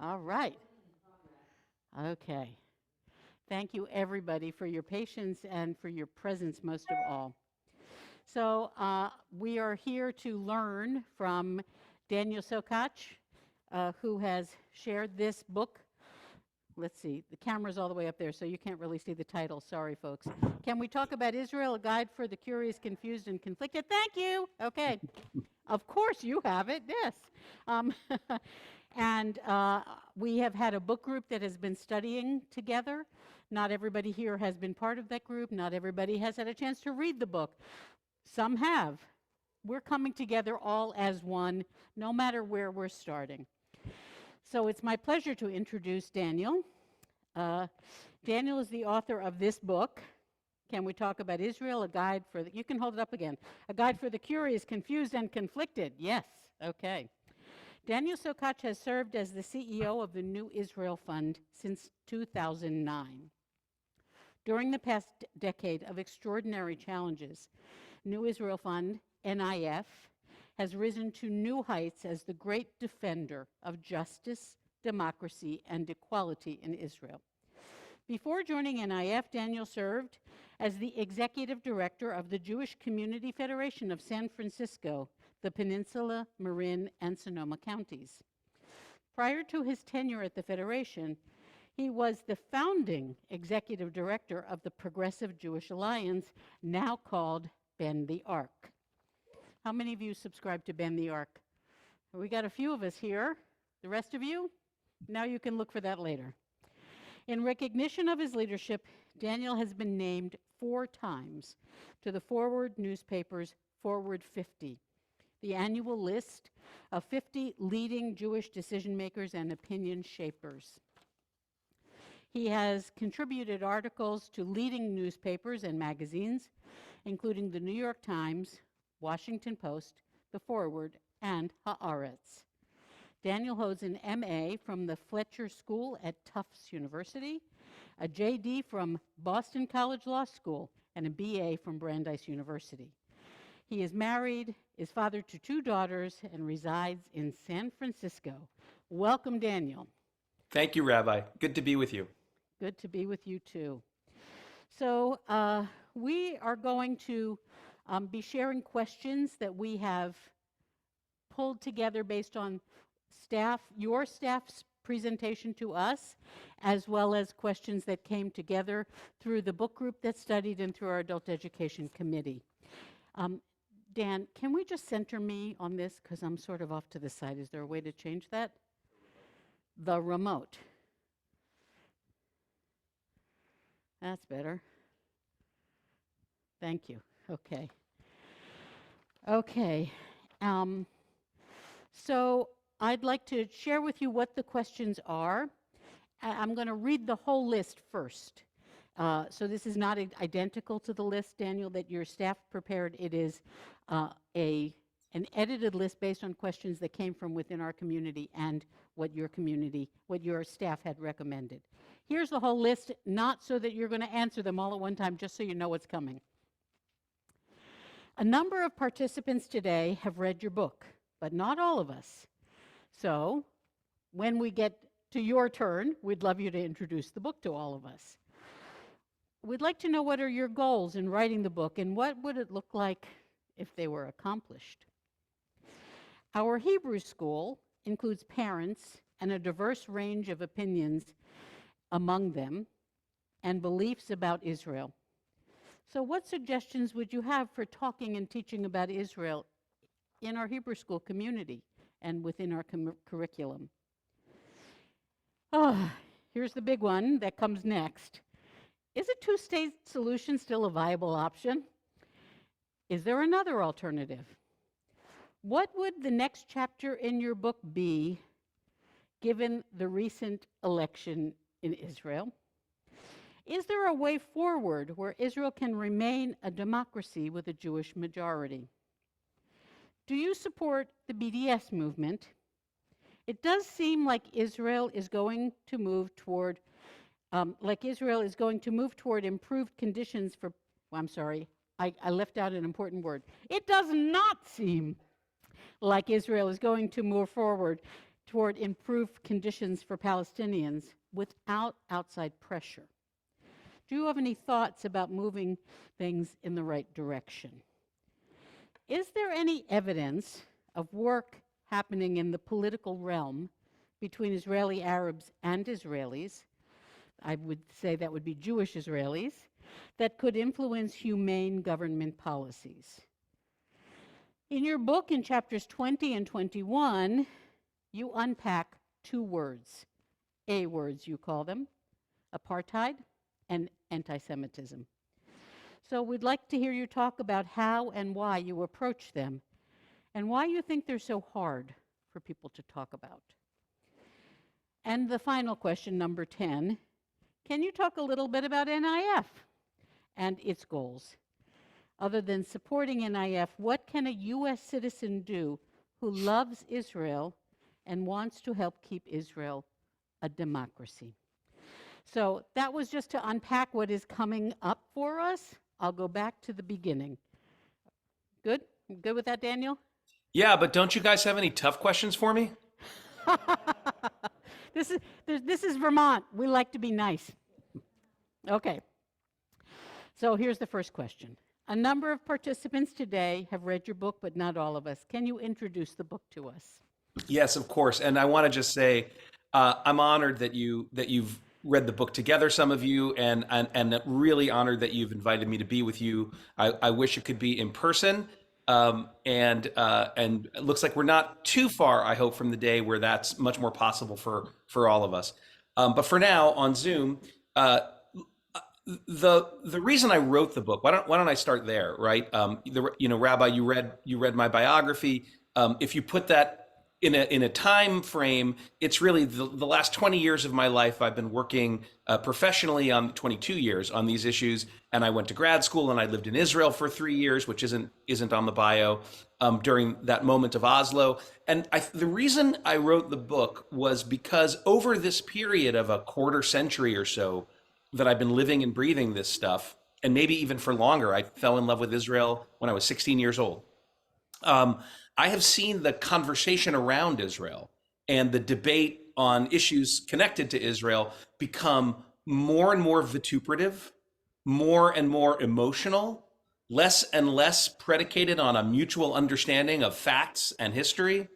All right. Okay. Thank you, everybody, for your patience and for your presence, most of all. So, we are here to learn from Daniel Sokatch, who has shared this book. Let's see, the camera's all the way up there, so you can't really see the title. Sorry, folks. Can we talk about Israel, a guide for the curious, confused, and conflicted? Thank you. Okay. Of course you have it, yes. Um, and we have had a book group that has been studying together. Not everybody here has been part of that group. Not everybody has had a chance to read the book. Some have. We're coming together all as one, no matter where we're starting. So it's my pleasure to introduce Daniel. Daniel is the author of this book. Can we talk about Israel? A guide for the, you can hold it up again. A guide for the curious, confused, and conflicted. Yes, okay. Daniel Sokatch has served as the CEO of the New Israel Fund since 2009. During the past decade of extraordinary challenges, New Israel Fund, NIF, has risen to new heights as the great defender of justice, democracy, and equality in Israel. Before joining NIF, Daniel served as the executive director of the Jewish Community Federation of San Francisco, the Peninsula, Marin, and Sonoma counties. Prior to his tenure at the Federation, he was the founding executive director of the Progressive Jewish Alliance, now called Bend the Arc. How many of you subscribe to Bend the Arc? We got a few of us here. The rest of you? Now you can look for that later. In recognition of his leadership, Daniel has been named 4 times to the Forward newspaper's Forward 50, the annual list of 50 leading Jewish decision makers and opinion shapers. He has contributed articles to leading newspapers and magazines, including the New York Times, Washington Post, the Forward, and Haaretz. Daniel holds an MA from the Fletcher School at Tufts University, a JD from Boston College Law School, and a BA from Brandeis University. He is married, is father to 2 daughters, and resides in San Francisco. Welcome, Daniel. Thank you, Rabbi. Good to be with you. Good to be with you, too. So we are going to be sharing questions that we have pulled together based on your staff's presentation to us, as well as questions that came together through the book group that studied and through our adult education committee. Dan, can we just center me on this? Because I'm sort of off to the side. Is there a way to change that? The remote. That's better. Thank you. Okay. Okay. So I'd like to share with you what the questions are. I'm going to read the whole list first. So this is not identical to the list, Daniel, that your staff prepared. It is an edited list based on questions that came from within our community and what your staff had recommended. Here's the whole list, not so that you're going to answer them all at one time, just so you know what's coming. A number of participants today have read your book, but not all of us. So when we get to your turn, we'd love you to introduce the book to all of us. We'd like to know what are your goals in writing the book and what would it look like if they were accomplished. Our Hebrew school includes parents and a diverse range of opinions among them and beliefs about Israel. So what suggestions would you have for talking and teaching about Israel in our Hebrew school community and within our curriculum? Oh, here's the big one that comes next. Is a 2-state solution still a viable option? Is there another alternative? What would the next chapter in your book be, given the recent election in Israel? Is there a way forward where Israel can remain a democracy with a Jewish majority? Do you support the BDS movement? It does seem like Israel is going to move toward improved conditions for, I'm sorry, I left out an important word. It does not seem like Israel is going to move forward toward improved conditions for Palestinians without outside pressure. Do you have any thoughts about moving things in the right direction? Is there any evidence of work happening in the political realm between Israeli Arabs and Israelis, I would say that would be Jewish Israelis, that could influence humane government policies? In your book, in chapters 20 and 21, you unpack two words, A words you call them, apartheid and anti-Semitism. So we'd like to hear you talk about how and why you approach them and why you think they're so hard for people to talk about. And the final question, number 10, can you talk a little bit about NIF and its goals? Other than supporting NIF, what can a U.S. citizen do who loves Israel and wants to help keep Israel a democracy? So that was just to unpack what is coming up for us. I'll go back to the beginning. Good? Good with that, Daniel? Yeah, but don't you guys have any tough questions for me? This is Vermont. We like to be nice. Okay. So here's the first question. A number of participants today have read your book, but not all of us. Can you introduce the book to us? Yes, of course. And I want to just say, I'm honored that you've read the book together, some of you, and really honored that you've invited me to be with you. I wish it could be in person, and it looks like we're not too far, I hope, from the day where that's much more possible for all of us. But for now, on Zoom, the reason I wrote the book, why don't I start there, right? Rabbi, you read my biography. If you put that in a time frame, it's really the last 20 years of my life. I've been working professionally on 22 years on these issues, and I went to grad school and I lived in Israel for 3 years, which isn't on the bio, during that moment of Oslo. And the reason I wrote the book was because over this period of a quarter century or so that I've been living and breathing this stuff, and maybe even for longer, I fell in love with Israel when I was 16 years old. I have seen the conversation around Israel and the debate on issues connected to Israel become more and more vituperative, more and more emotional, less and less predicated on a mutual understanding of facts and history,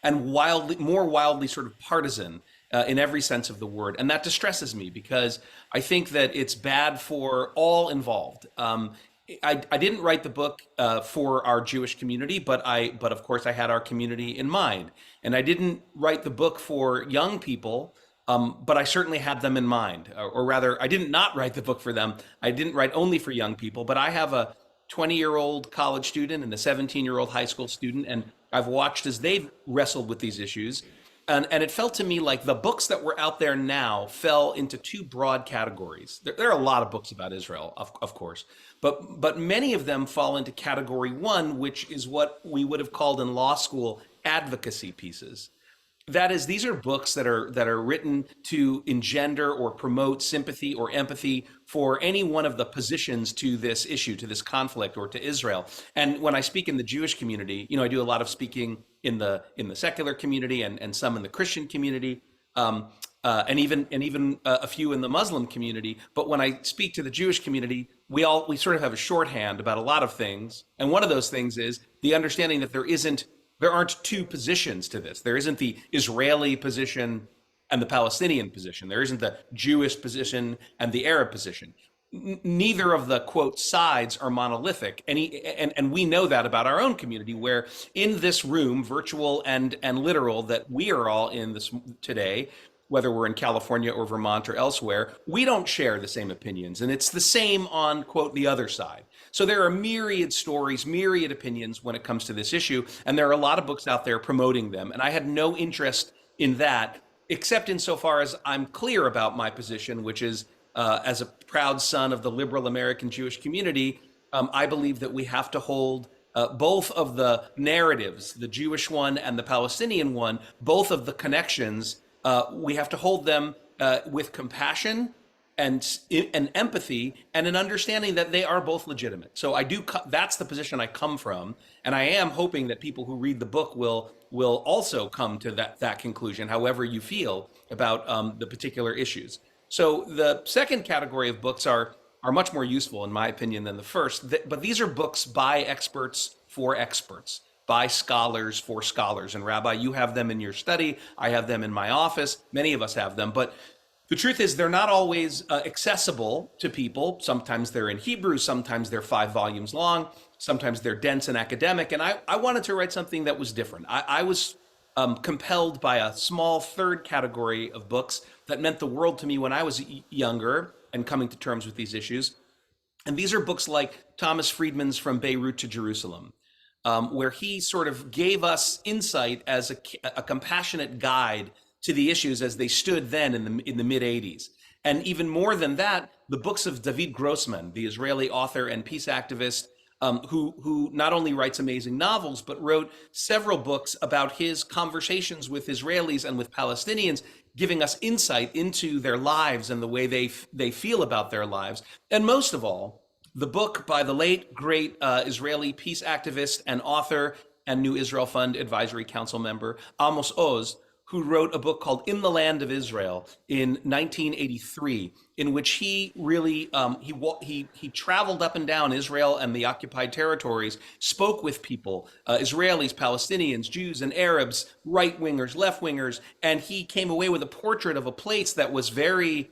and more wildly sort of partisan in every sense of the word. And that distresses me because I think that it's bad for all involved. I didn't write the book for our Jewish community, but of course I had our community in mind. And I didn't write the book for young people, but I certainly had them in mind. Or rather, I did not write the book for them. I didn't write only for young people, but I have a 20-year-old college student and a 17-year-old high school student, and I've watched as they've wrestled with these issues. And it felt to me like the books that were out there now fell into two broad categories. There are a lot of books about Israel, of course, but many of them fall into category one, which is what we would have called in law school advocacy pieces. That is, these are books that are written to engender or promote sympathy or empathy for any one of the positions to this issue, to this conflict, or to Israel. And when I speak in the Jewish community, I do a lot of speaking in the secular community and some in the Christian community, and even a few in the Muslim community. But when I speak to the Jewish community, we sort of have a shorthand about a lot of things, and one of those things is the understanding that there aren't two positions to this. There isn't the Israeli position and the Palestinian position. There isn't the Jewish position and the Arab position. Neither of the, quote, sides are monolithic. And we know that about our own community, where in this room, virtual and literal, that we are all in this today, whether we're in California or Vermont or elsewhere, we don't share the same opinions. And it's the same on, quote, the other side. So there are myriad stories, myriad opinions when it comes to this issue, and there are a lot of books out there promoting them. And I had no interest in that, except insofar as I'm clear about my position, which is, as a proud son of the liberal American Jewish community, I believe that we have to hold both of the narratives, the Jewish one and the Palestinian one, both of the connections, we have to hold them with compassion and empathy and an understanding that they are both legitimate. So that's the position I come from, and I am hoping that people who read the book will also come to that conclusion, however you feel about the particular issues. So the second category of books are much more useful, in my opinion, than the first. But these are books by experts for experts, by scholars for scholars. And Rabbi, you have them in your study. I have them in my office. Many of us have them. But the truth is, they're not always accessible to people. Sometimes they're in Hebrew. Sometimes they're 5 volumes long. Sometimes they're dense and academic. And I wanted to write something that was different. I was compelled by a small third category of books that meant the world to me when I was younger and coming to terms with these issues. And these are books like Thomas Friedman's From Beirut to Jerusalem, where he sort of gave us insight as a compassionate guide to the issues as they stood then in the mid 80s. And even more than that, the books of David Grossman, the Israeli author and peace activist, who not only writes amazing novels, but wrote several books about his conversations with Israelis and with Palestinians, giving us insight into their lives and the way they feel about their lives. And most of all, the book by the late, great Israeli peace activist and author and New Israel Fund Advisory Council member, Amos Oz, who wrote a book called In the Land of Israel in 1983, in which he really, he traveled up and down Israel and the occupied territories, spoke with people, Israelis, Palestinians, Jews, and Arabs, right-wingers, left-wingers, and he came away with a portrait of a place that was very,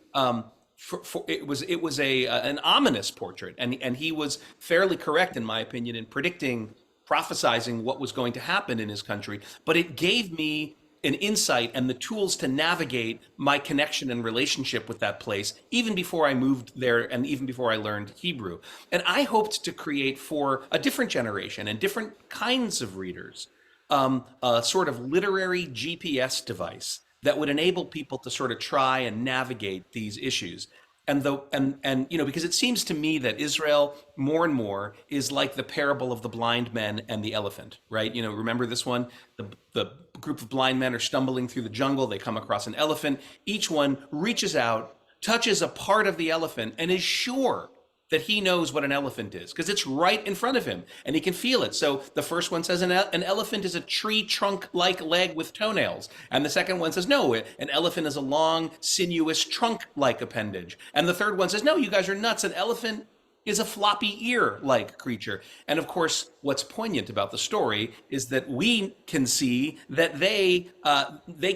it was an ominous portrait, and he was fairly correct, in my opinion, in prophesizing what was going to happen in his country. But it gave me an insight and the tools to navigate my connection and relationship with that place, even before I moved there and even before I learned Hebrew. And I hoped to create for a different generation and different kinds of readers, a sort of literary GPS device that would enable people to sort of try and navigate these issues. And because it seems to me that Israel more and more is like the parable of the blind men and the elephant, right? Remember this one? The group of blind men are stumbling through the jungle. They come across an elephant. Each one reaches out, touches a part of the elephant, and is sure that he knows what an elephant is because it's right in front of him and he can feel it. So the first one says an elephant is a tree trunk-like leg with toenails. And the second one says, no, an elephant is a long, sinuous trunk-like appendage. And the third one says, no, you guys are nuts. An elephant is a floppy ear-like creature. And of course, what's poignant about the story is that we can see that they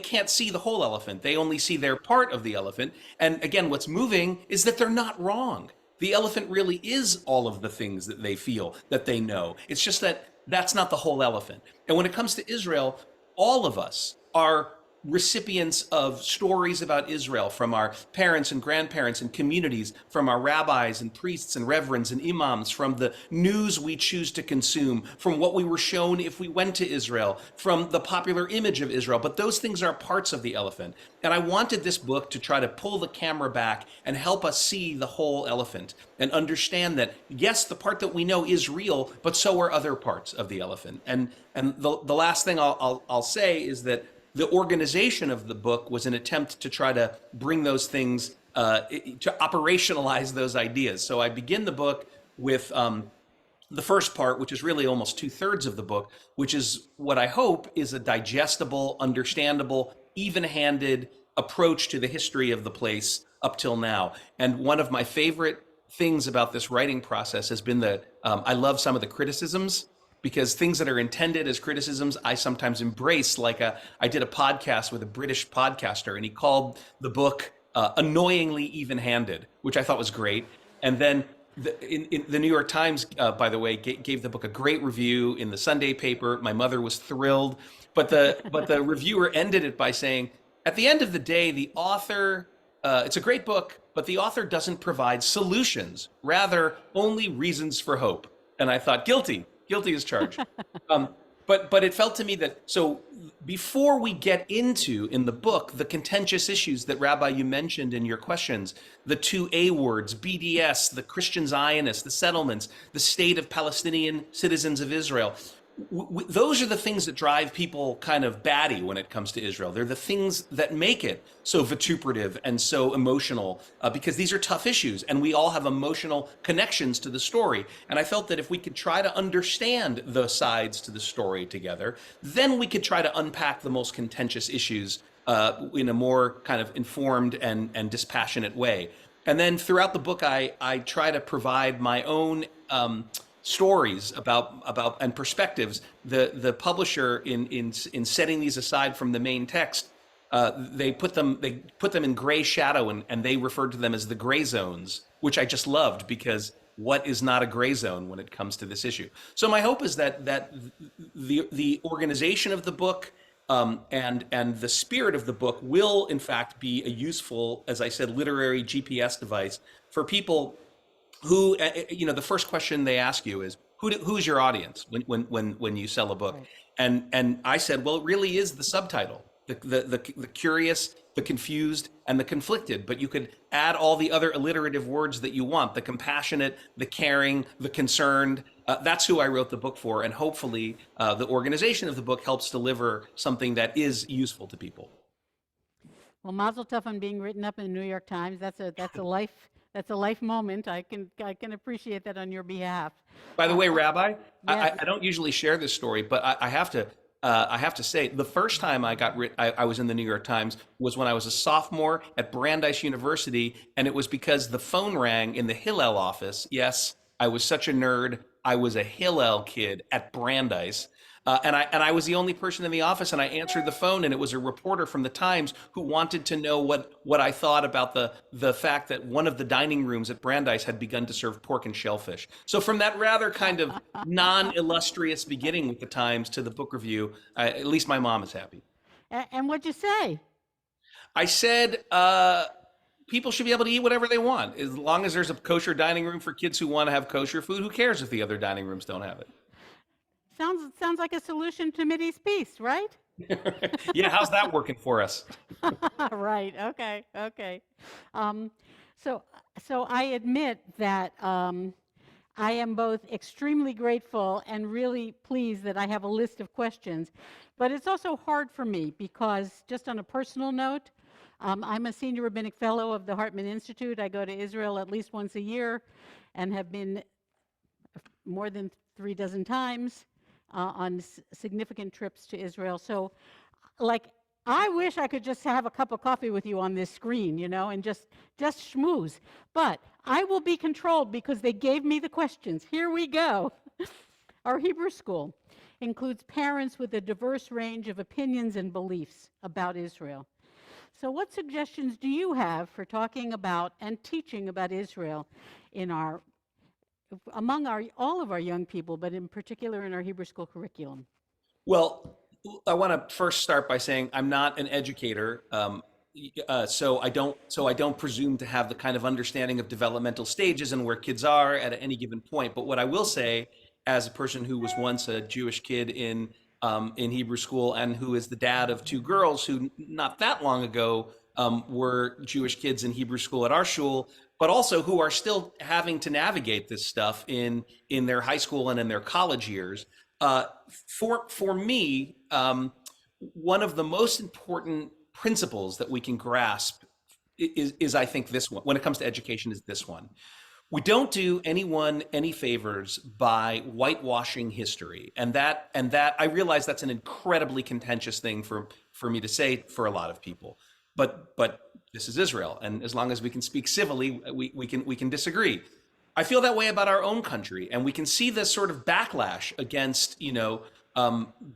can't see the whole elephant. They only see their part of the elephant. And again, what's moving is that they're not wrong. The elephant really is all of the things that they feel, that they know. It's just that that's not the whole elephant. And when it comes to Israel, all of us are recipients of stories about Israel from our parents and grandparents and communities, from our rabbis and priests and reverends and imams, from the news we choose to consume, from what we were shown if we went to Israel, from the popular image of Israel. But those things are parts of the elephant. And I wanted this book to try to pull the camera back and help us see the whole elephant and understand that, yes, the part that we know is real, but so are other parts of the elephant. And the last thing I'll say is that the organization of the book was an attempt to try to bring those things, to operationalize those ideas. So I begin the book with the first part, which is really almost 2/3 of the book, which is what I hope is a digestible, understandable, even-handed approach to the history of the place up till now. And one of my favorite things about this writing process has been I love some of the criticisms, because things that are intended as criticisms, I sometimes embrace. I did a podcast with a British podcaster, and he called the book annoyingly even-handed, which I thought was great. And then the New York Times, by the way, gave the book a great review in the Sunday paper. My mother was thrilled, but the reviewer ended it by saying, at the end of the day, the author, it's a great book, but the author doesn't provide solutions, rather only reasons for hope. And I thought, guilty as charged. But it felt to me that, so before we get into, in the book, the contentious issues that, Rabbi, you mentioned in your questions, the 2 A words, BDS, the Christian Zionists, the settlements, the state of Palestinian citizens of Israel, those are the things that drive people kind of batty when it comes to Israel. They're the things that make it so vituperative and so emotional, because these are tough issues and we all have emotional connections to the story. And I felt that if we could try to understand the sides to the story together, then we could try to unpack the most contentious issues in a more kind of informed and dispassionate way. And then throughout the book, I try to provide my own stories about and perspectives. The publisher in setting these aside from the main text, they put them in gray shadow, and they referred to them as the gray zones, which I just loved, because what is not a gray zone when it comes to this issue? So my hope is that the organization of the book, and the spirit of the book will in fact be a useful, as I said, literary GPS device for people who, the first question they ask you is, who's your audience when you sell a book? Right. And I said, well, it really is the subtitle, the curious, the confused, and the conflicted. But you could add all the other alliterative words that you want: the compassionate, the caring, the concerned. That's who I wrote the book for, and hopefully the organization of the book helps deliver something that is useful to people. Well, Mazel Tov on being written up in the New York Times. That's a life moment. I can appreciate that on your behalf. By the way, Rabbi, Yes. I don't usually share this story, but I have to say, the first time I was in the New York Times was when I was a sophomore at Brandeis University, and it was because the phone rang in the Hillel office. Yes, I was such a nerd. I was a Hillel kid at Brandeis. And I was the only person in the office, and I answered the phone, and it was a reporter from the Times who wanted to know what I thought about the fact that one of the dining rooms at Brandeis had begun to serve pork and shellfish. So from that rather kind of non-illustrious beginning with the Times to the book review, at least my mom is happy. And what'd you say? I said, people should be able to eat whatever they want. As long as there's a kosher dining room for kids who want to have kosher food, who cares if the other dining rooms don't have it? Sounds like a solution to Mideast peace, right? Yeah, how's that working for us? Right. Okay. Okay. Um, so, so I admit that I am both extremely grateful and really pleased that I have a list of questions, but it's also hard for me because, just on a personal note, I'm a senior rabbinic fellow of the Hartman Institute. I go to Israel at least once a year, and have been more than 3 dozen times on significant trips to Israel. So, like, I wish I could just have a cup of coffee with you on this screen, and just schmooze. But I will be controlled because they gave me the questions. Here we go. Our Hebrew school includes parents with a diverse range of opinions and beliefs about Israel. So what suggestions do you have for talking about and teaching about Israel among all of our young people, but in particular in our Hebrew school curriculum? Well, I want to first start by saying I'm not an educator, so I don't presume to have the kind of understanding of developmental stages and where kids are at any given point. But what I will say, as a person who was once a Jewish kid in Hebrew school, and who is the dad of 2 girls who not that long ago were Jewish kids in Hebrew school at our shul, but also who are still having to navigate this stuff in their high school and in their college years. For me, one of the most important principles that we can grasp is I think this one, when it comes to education, is this one. We don't do anyone any favors by whitewashing history, and that I realize that's an incredibly contentious thing for me to say for a lot of people. But this is Israel, and as long as we can speak civilly, we can disagree. I feel that way about our own country, and we can see this sort of backlash against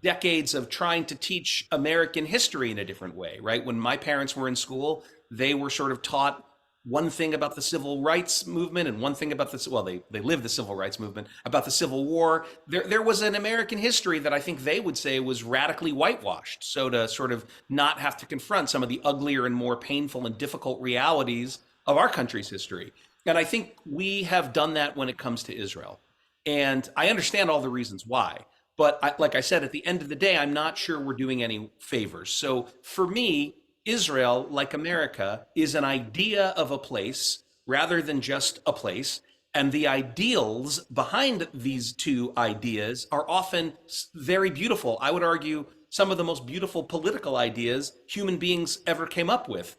decades of trying to teach American history in a different way. Right? When my parents were in school, they were sort of taught one thing about the civil rights movement and one thing about they lived the civil rights movement, about the Civil War. There was an American history that I think they would say was radically whitewashed. So to sort of not have to confront some of the uglier and more painful and difficult realities of our country's history. And I think we have done that when it comes to Israel. And I understand all the reasons why. But like I said, at the end of the day, I'm not sure we're doing any favors. So for me, Israel, like America, is an idea of a place rather than just a place. And the ideals behind these two ideas are often very beautiful. I would argue some of the most beautiful political ideas human beings ever came up with,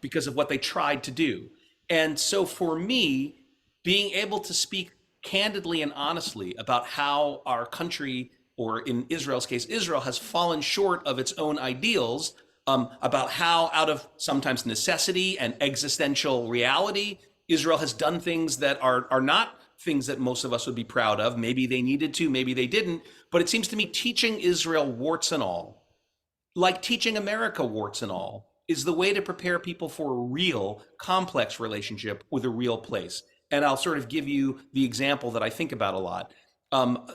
because of what they tried to do. And so for me, being able to speak candidly and honestly about how our country, or in Israel's case, Israel, has fallen short of its own ideals, about how, out of sometimes necessity and existential reality, Israel has done things that are not things that most of us would be proud of. Maybe they needed to, maybe they didn't. But it seems to me teaching Israel, warts and all, like teaching America, warts and all, is the way to prepare people for a real complex relationship with a real place. And I'll sort of give you the example that I think about a lot.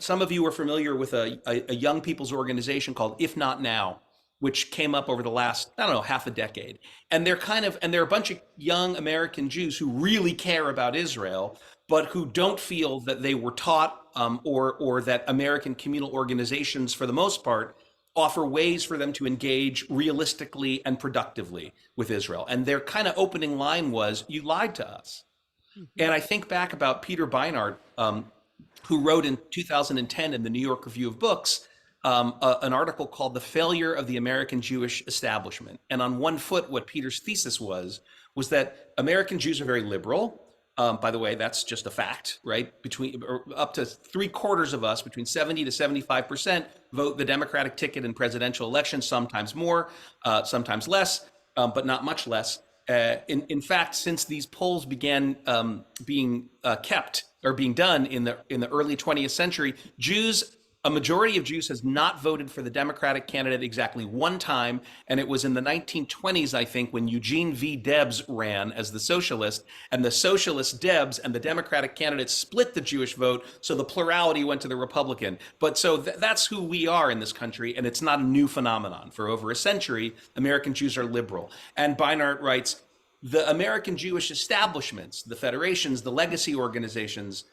Some of you are familiar with a young people's organization called If Not Now, which came up over the last, I don't know, half a decade. And they're a bunch of young American Jews who really care about Israel, but who don't feel that they were taught, or that American communal organizations, for the most part, offer ways for them to engage realistically and productively with Israel. And their kind of opening line was, "You lied to us." And I think back about Peter Beinart, who wrote in 2010 in the New York Review of Books, an article called "The Failure of the American Jewish Establishment." And on one foot, what Peter's thesis was that American Jews are very liberal. By the way, that's just a fact, right? Up to 3/4 of us, between 70 to 75%, vote the Democratic ticket in presidential elections, sometimes more, sometimes less, but not much less. In fact, since these polls began being kept or being done in the early 20th century, a majority of Jews has not voted for the Democratic candidate exactly one time, and it was in the 1920s, I think, when Eugene V. Debs ran as the socialist, and the socialist Debs and the Democratic candidate split the Jewish vote, so the plurality went to the Republican. But so that's who we are in this country, and it's not a new phenomenon. For over a century, American Jews are liberal. And Beinart writes, the American Jewish establishments, the federations, the legacy organizations,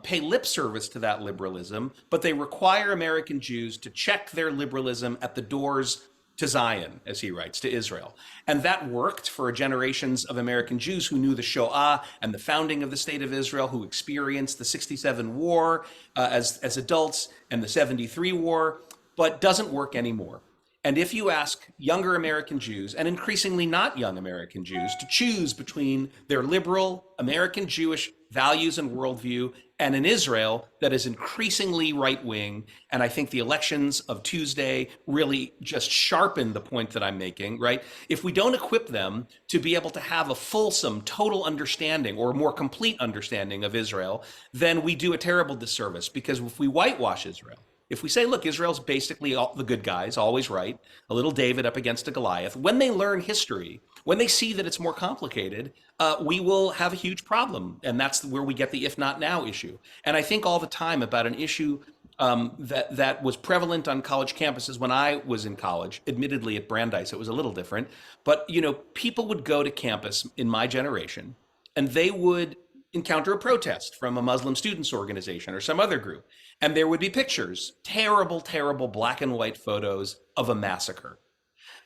pay lip service to that liberalism, but they require American Jews to check their liberalism at the doors to Zion, as he writes, to Israel. And that worked for generations of American Jews who knew the Shoah and the founding of the State of Israel, who experienced the 67 war as adults and the 73 war, but doesn't work anymore. And if you ask younger American Jews, and increasingly not young American Jews, to choose between their liberal American Jewish values and worldview and an Israel that is increasingly right-wing, and I think the elections of Tuesday really just sharpened the point that I'm making, right? If we don't equip them to be able to have a fulsome, total understanding or more complete understanding of Israel, then we do a terrible disservice. Because if we whitewash Israel, if we say, look, Israel's basically all the good guys, always right, a little David up against a Goliath, when they learn history, when they see that it's more complicated, we will have a huge problem. And that's where we get the "if not now" issue. And I think all the time about an issue that was prevalent on college campuses when I was in college. Admittedly, at Brandeis, it was a little different. But, people would go to campus in my generation, and they would encounter a protest from a Muslim students organization or some other group. And there would be pictures, terrible, terrible black and white photos of a massacre.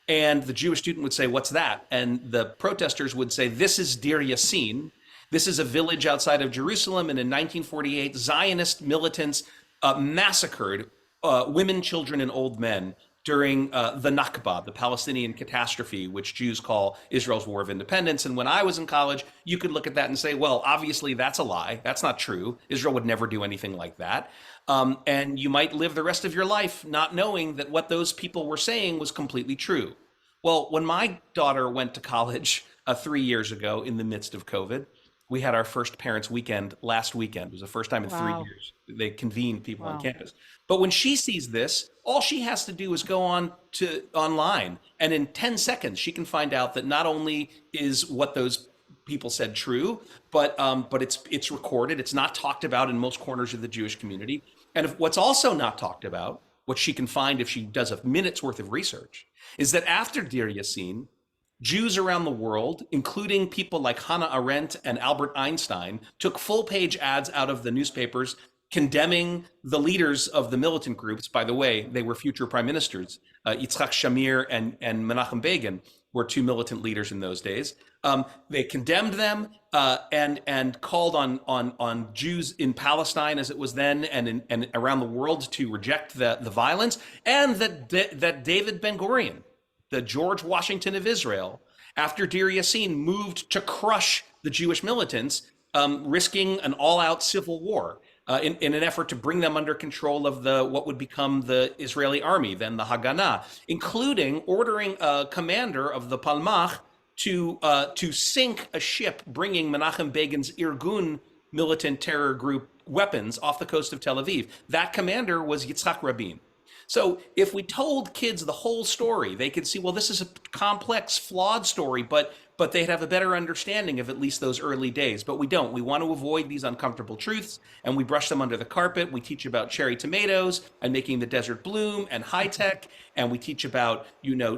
And the Jewish student would say, "What's that?" And the protesters would say, "This is Deir Yassin. This is a village outside of Jerusalem. And in 1948, Zionist militants massacred women, children, and old men during the Nakba, the Palestinian catastrophe, which Jews call Israel's War of Independence." And when I was in college, you could look at that and say, well, obviously that's a lie. That's not true. Israel would never do anything like that. And you might live the rest of your life not knowing that what those people were saying was completely true. Well, when my daughter went to college 3 years ago in the midst of COVID, we had our first parents' weekend last weekend. It was the first time in 3 Wow. years they convened people on Wow. campus. But when she sees this, all she has to do is go on to online, and in 10 seconds she can find out that not only is what those people said true, but it's recorded. It's not talked about in most corners of the Jewish community. And what's also not talked about, what she can find if she does a minute's worth of research, is that after Deir Yassin, Jews around the world, including people like Hannah Arendt and Albert Einstein, took full-page ads out of the newspapers condemning the leaders of the militant groups. By the way, they were future prime ministers, Yitzhak Shamir and Menachem Begin. were two militant leaders in those days. They condemned them and called on Jews in Palestine, as it was then, and around the world to reject the violence, and that David Ben Gurion, the George Washington of Israel, after Deir Yassin, moved to crush the Jewish militants, risking an all-out civil war in an effort to bring them under control of what would become the Israeli army, then the Haganah, including ordering a commander of the Palmach to sink a ship bringing Menachem Begin's Irgun militant terror group weapons off the coast of Tel Aviv. That commander was Yitzhak Rabin. So if we told kids the whole story, they could see, well, this is a complex, flawed story, but they'd have a better understanding of at least those early days. But we don't. We want to avoid these uncomfortable truths, and we brush them under the carpet. We teach about cherry tomatoes and making the desert bloom and high tech, and we teach about,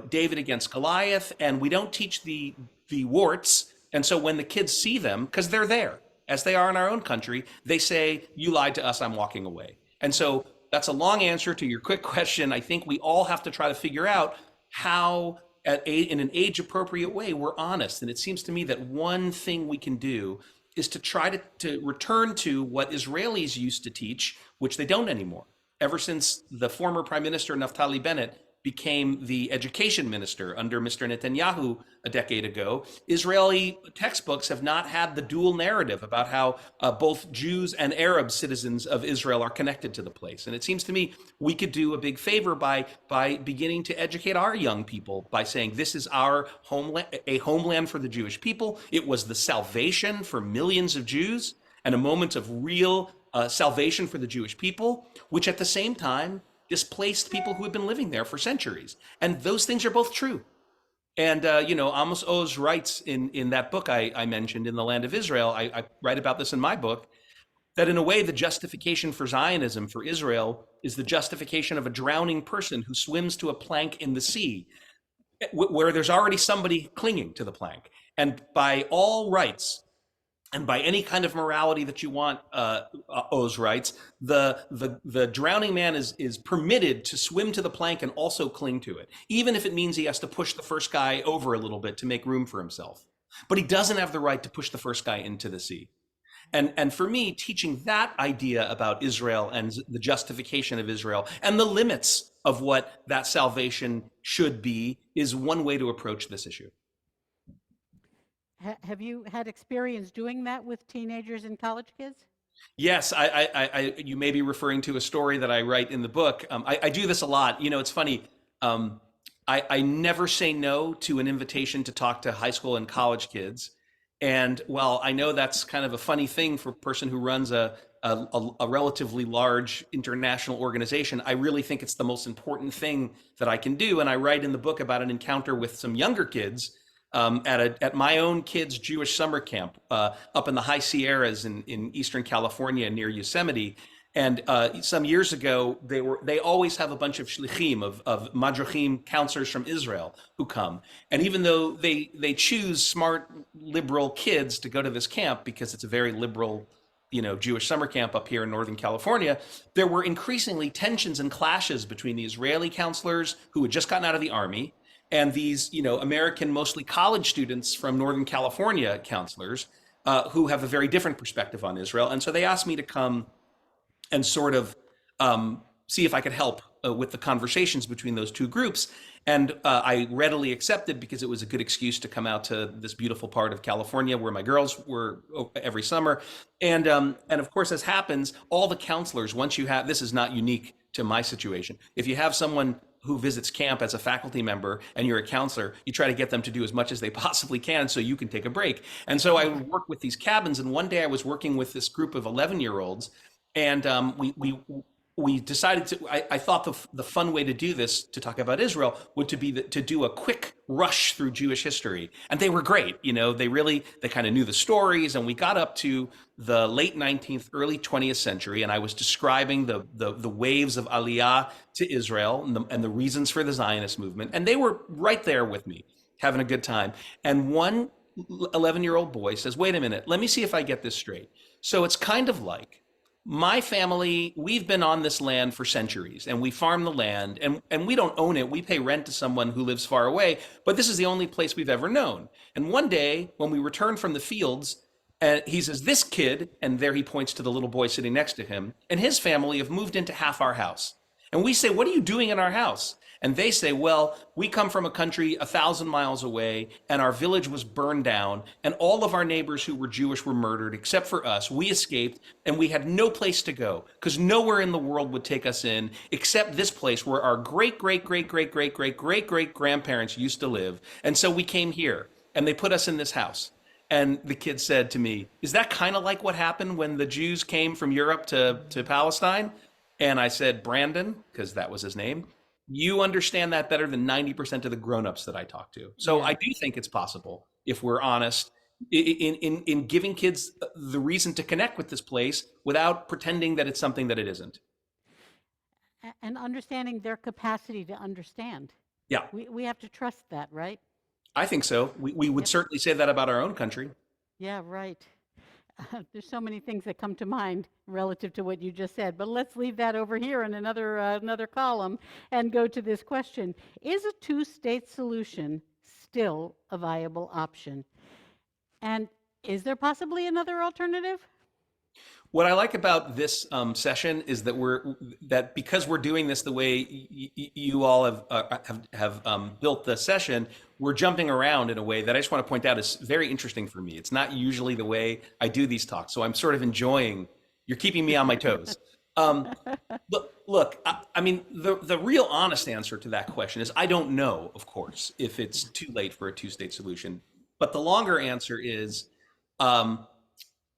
David against Goliath, and we don't teach the warts. And so when the kids see them, because they're there, as they are in our own country, they say, you lied to us, I'm walking away. And so that's a long answer to your quick question. I think we all have to try to figure out how, in an age-appropriate way, we're honest. And it seems to me that one thing we can do is to try to return to what Israelis used to teach, which they don't anymore. Ever since the former Prime Minister Naftali Bennett became the education minister under Mr. Netanyahu a decade ago, Israeli textbooks have not had the dual narrative about how both Jews and Arab citizens of Israel are connected to the place. And it seems to me we could do a big favor by beginning to educate our young people by saying this is our homeland, a homeland for the Jewish people. It was the salvation for millions of Jews and a moment of real salvation for the Jewish people, which at the same time displaced people who had been living there for centuries. And those things are both true. And, Amos Oz writes in that book I mentioned, In the Land of Israel, I write about this in my book, that in a way, the justification for Zionism, for Israel, is the justification of a drowning person who swims to a plank in the sea, where there's already somebody clinging to the plank. And by all rights, and by any kind of morality that you want, Oz writes, the drowning man is permitted to swim to the plank and also cling to it, even if it means he has to push the first guy over a little bit to make room for himself. But he doesn't have the right to push the first guy into the sea. And for me, teaching that idea about Israel and the justification of Israel and the limits of what that salvation should be is one way to approach this issue. Have you had experience doing that with teenagers and college kids? Yes, you may be referring to a story that I write in the book. I do this a lot. It's funny. I never say no to an invitation to talk to high school and college kids. And while I know that's kind of a funny thing for a person who runs a relatively large international organization, I really think it's the most important thing that I can do. And I write in the book about an encounter with some younger kids at my own kids' Jewish summer camp up in the high Sierras in Eastern California near Yosemite. And some years ago, they always have a bunch of shlichim, of madrochim, counselors from Israel who come. And even though they choose smart, liberal kids to go to this camp because it's a very liberal, Jewish summer camp up here in Northern California, there were increasingly tensions and clashes between the Israeli counselors who had just gotten out of the army and these, American, mostly college students from Northern California counselors who have a very different perspective on Israel. And so they asked me to come and sort of see if I could help with the conversations between those two groups. And I readily accepted because it was a good excuse to come out to this beautiful part of California where my girls were every summer. And of course, as happens, all the counselors, once you have, this is not unique to my situation. If you have someone who visits camp as a faculty member and you're a counselor, you try to get them to do as much as they possibly can so you can take a break. And so I would work with these cabins. And one day I was working with this group of 11-year-olds, and we decided to, I thought the fun way to do this, to talk about Israel, would to be to do a quick rush through Jewish history. And they were great. They kind of knew the stories, and we got up to the late 19th, early 20th century, and I was describing the waves of Aliyah to Israel and the reasons for the Zionist movement. And they were right there with me, having a good time. And one 11-year-old boy says, wait a minute, let me see if I get this straight. So it's kind of like My family, we've been on this land for centuries and we farm the land and we don't own it. We pay rent to someone who lives far away, but this is the only place we've ever known. And one day when we return from the fields, he says, this kid, and there he points to the little boy sitting next to him, and his family have moved into half our house. And we say, what are you doing in our house? And they say, well, we come from a country 1,000 miles away, and our village was burned down, and all of our neighbors who were Jewish were murdered, except for us. We escaped, and we had no place to go, because nowhere in the world would take us in, except this place where our great, great, great, great, great, great, great, great grandparents used to live. And so we came here, and they put us in this house. And the kid said to me, is that kind of like what happened when the Jews came from Europe to Palestine? And I said, Brandon, because that was his name, you understand that better than 90% of the grown-ups that I talk to. So I Yeah. do think it's possible, if we're honest, in giving kids the reason to connect with this place without pretending that it's something that it isn't. And understanding their capacity to understand. Yeah, We have to trust that, right? I think so. We would Yep. certainly say that about our own country. Yeah, right. There's so many things that come to mind relative to what you just said, but let's leave that over here in another column and go to this question. Is a two-state solution still a viable option? And is there possibly another alternative? What I like about this session is that because we're doing this the way you all have built the session, we're jumping around in a way that I just want to point out is very interesting for me. It's not usually the way I do these talks, so I'm sort of enjoying. You're keeping me on my toes. Look. I mean, the real honest answer to that question is I don't know, of course, if it's too late for a two-state solution. But the longer answer is.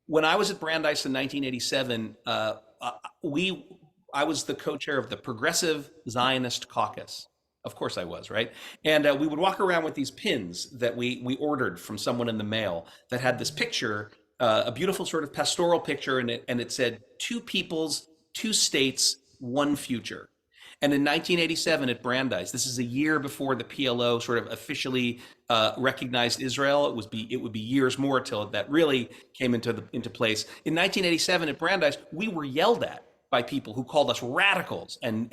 When I was at Brandeis in 1987, I was the co-chair of the Progressive Zionist Caucus. Of course I was, right? And we would walk around with these pins that we ordered from someone in the mail that had this picture, a beautiful sort of pastoral picture, and it said, two peoples, two states, one future. And in 1987 at Brandeis, this is a year before the PLO sort of officially recognized Israel. It would be years more till that really came into place. In 1987 at Brandeis, we were yelled at by people who called us radicals and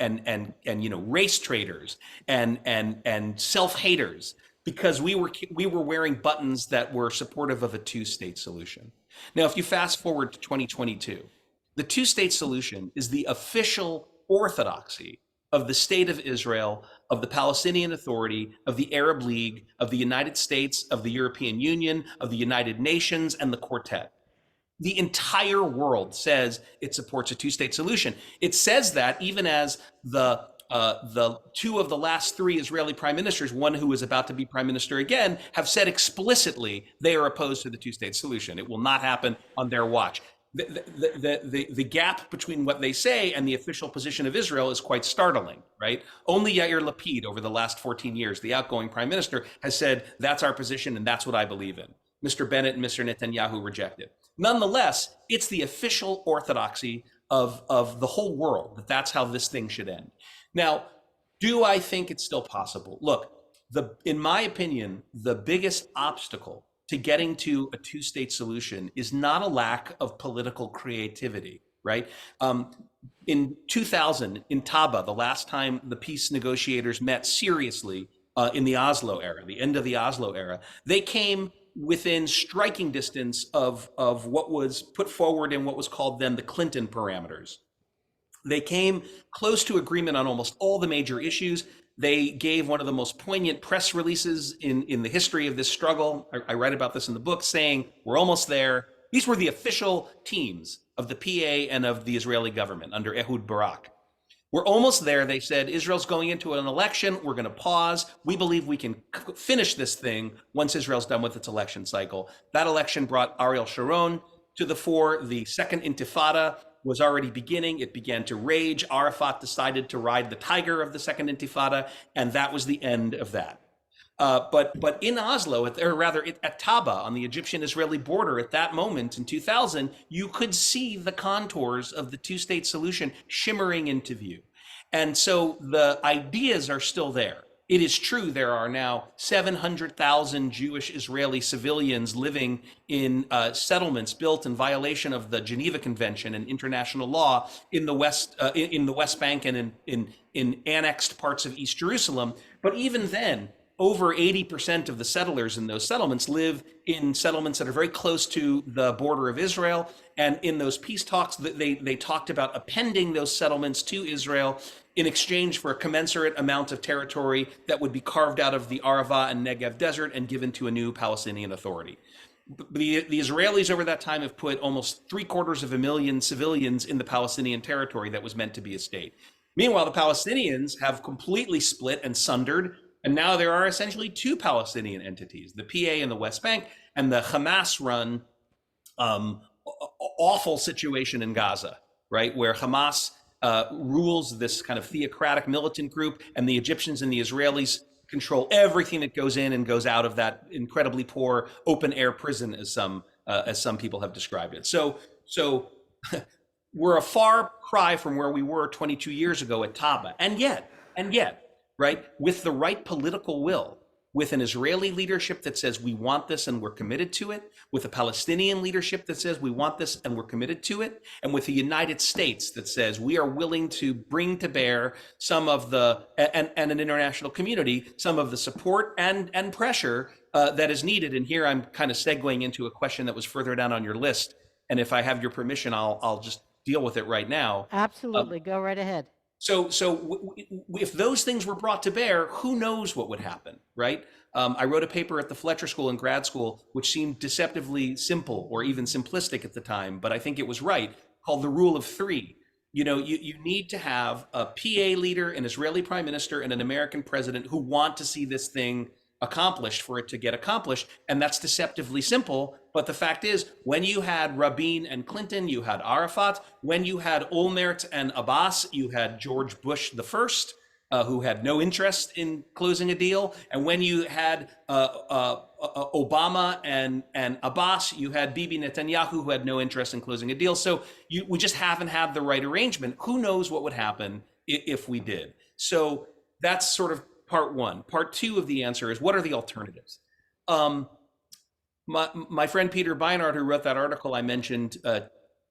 race traitors and self-haters because we were wearing buttons that were supportive of a two-state solution. Now, if you fast forward to 2022, the two-state solution is the official orthodoxy of the State of Israel, of the Palestinian Authority, of the Arab League, of the United States, of the European Union, of the United Nations, and the Quartet. The entire world says it supports a two-state solution. It says that even as the two of the last three Israeli prime ministers, one who is about to be prime minister again, have said explicitly they are opposed to the two-state solution. It will not happen on their watch. The gap between what they say and the official position of Israel is quite startling, right? Only Yair Lapid over the last 14 years, the outgoing prime minister, has said, that's our position and that's what I believe in. Mr. Bennett and Mr. Netanyahu reject it. Nonetheless, it's the official orthodoxy of the whole world that that's how this thing should end. Now, do I think it's still possible? Look, in my opinion, the biggest obstacle to getting to a two-state solution is not a lack of political creativity, right? In 2000, in Taba, the last time the peace negotiators met seriously in the Oslo era, the end of the Oslo era, they came within striking distance of what was put forward in what was called then the Clinton parameters. They came close to agreement on almost all the major issues. They gave one of the most poignant press releases in the history of this struggle. I write about this in the book, saying, we're almost there. These were the official teams of the PA and of the Israeli government under Ehud Barak. We're almost there. They said, Israel's going into an election. We're going to pause. We believe we can finish this thing once Israel's done with its election cycle. That election brought Ariel Sharon to the fore. The second intifada was already beginning. It began to rage. Arafat decided to ride the tiger of the second intifada, and that was the end of that. But in Oslo, or rather at Taba on the Egyptian-Israeli border at that moment in 2000, you could see the contours of the two-state solution shimmering into view. And so the ideas are still there. It is true there are now 700,000 Jewish Israeli civilians living in settlements built in violation of the Geneva Convention and international law in the West Bank and in annexed parts of East Jerusalem. But even then, over 80% of the settlers in those settlements live in settlements that are very close to the border of Israel. And in those peace talks, they talked about appending those settlements to Israel in exchange for a commensurate amount of territory that would be carved out of the Arava and Negev desert and given to a new Palestinian authority. The Israelis over that time have put almost 750,000 civilians in the Palestinian territory that was meant to be a state. Meanwhile, the Palestinians have completely split and sundered, and now there are essentially two Palestinian entities, the PA in the West Bank and the Hamas-run awful situation in Gaza, right, where Hamas rules this kind of theocratic militant group, and the Egyptians and the Israelis control everything that goes in and goes out of that incredibly poor open air prison, as some people have described it. So we're a far cry from where we were 22 years ago at Taba, and yet, right, with the right political will, with an Israeli leadership that says we want this and we're committed to it, with a Palestinian leadership that says we want this and we're committed to it, and with the United States that says we are willing to bring to bear some of the, and an international community, some of the support and pressure that is needed. And here I'm kind of segueing into a question that was further down on your list. And if I have your permission, I'll just deal with it right now. Absolutely. Go right ahead. So if those things were brought to bear, who knows what would happen, right? I wrote a paper at the Fletcher School in grad school, which seemed deceptively simple or even simplistic at the time, but I think it was right, called the Rule of Three. You know, you need to have a PA leader, an Israeli prime minister, and an American president who want to see this thing accomplished for it to get accomplished. And that's deceptively simple. But the fact is, when you had Rabin and Clinton, you had Arafat. When you had Olmert and Abbas, you had George Bush the first, who had no interest in closing a deal. And when you had Obama and Abbas, you had Bibi Netanyahu, who had no interest in closing a deal. So we just haven't had the right arrangement. Who knows what would happen if we did? So that's sort of part one. Part two of the answer is, what are the alternatives? My friend Peter Beinart, who wrote that article I mentioned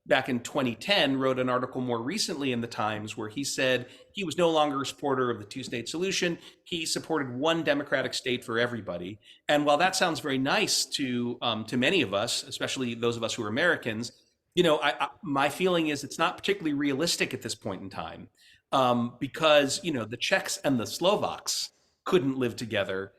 back in 2010, wrote an article more recently in the Times where he said he was no longer a supporter of the two-state solution. He supported one democratic state for everybody. And while that sounds very nice to many of us, especially those of us who are Americans, you know, my feeling is it's not particularly realistic at this point in time. Because, you know, the Czechs and the Slovaks couldn't live together,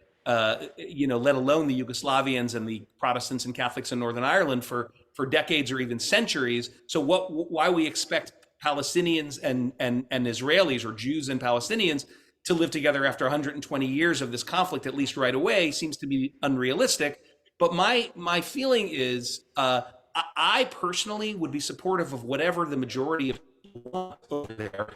you know, let alone the Yugoslavians and the Protestants and Catholics in Northern Ireland for decades or even centuries. So why we expect Palestinians and Israelis, or Jews and Palestinians, to live together after 120 years of this conflict, at least right away, seems to be unrealistic. But my feeling is, I personally would be supportive of whatever the majority of over there.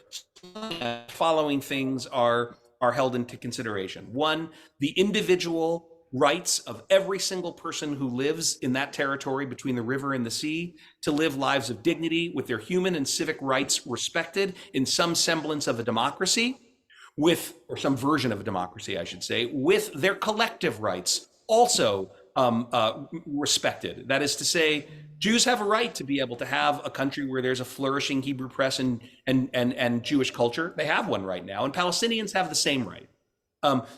Following things are held into consideration. One, the individual rights of every single person who lives in that territory between the river and the sea to live lives of dignity with their human and civic rights respected in some semblance of a democracy, or some version of a democracy, I should say, with their collective rights also respected. That is to say, Jews have a right to be able to have a country where there's a flourishing Hebrew press and Jewish culture. They have one right now, and Palestinians have the same right.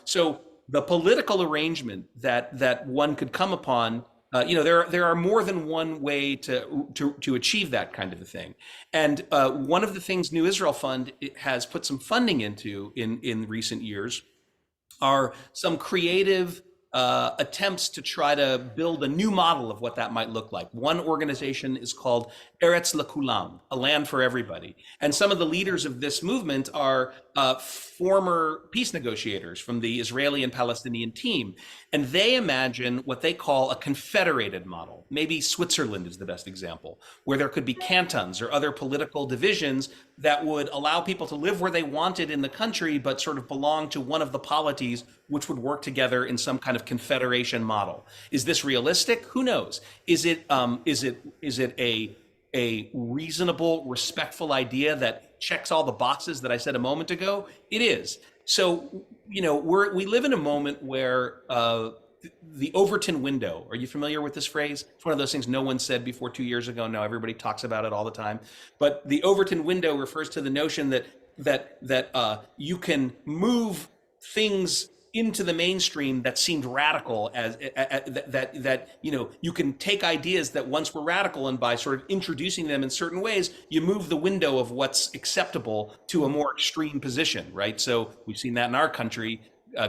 So the political arrangement that one could come upon, you know, there are more than one way to achieve that kind of a thing. And one of the things New Israel Fund has put some funding into in recent years are some creative attempts to try to build a new model of what that might look like. One organization is called Eretz Lekulam, a land for everybody. And some of the leaders of this movement are former peace negotiators from the Israeli and Palestinian team. And they imagine what they call a confederated model. Maybe Switzerland is the best example, where there could be cantons or other political divisions that would allow people to live where they wanted in the country, but sort of belong to one of the polities which would work together in some kind of confederation model. Is this realistic? Who knows? Is it a reasonable, respectful idea that checks all the boxes that I said a moment ago? It is. So, we live in a moment where the Overton window. Are you familiar with this phrase? It's one of those things no one said before 2 years ago. Now everybody talks about it all the time. But the Overton window refers to the notion that you can move things into the mainstream that seemed radical, that you can take ideas that once were radical, and by sort of introducing them in certain ways, you move the window of what's acceptable to a more extreme position, right? So we've seen that in our country,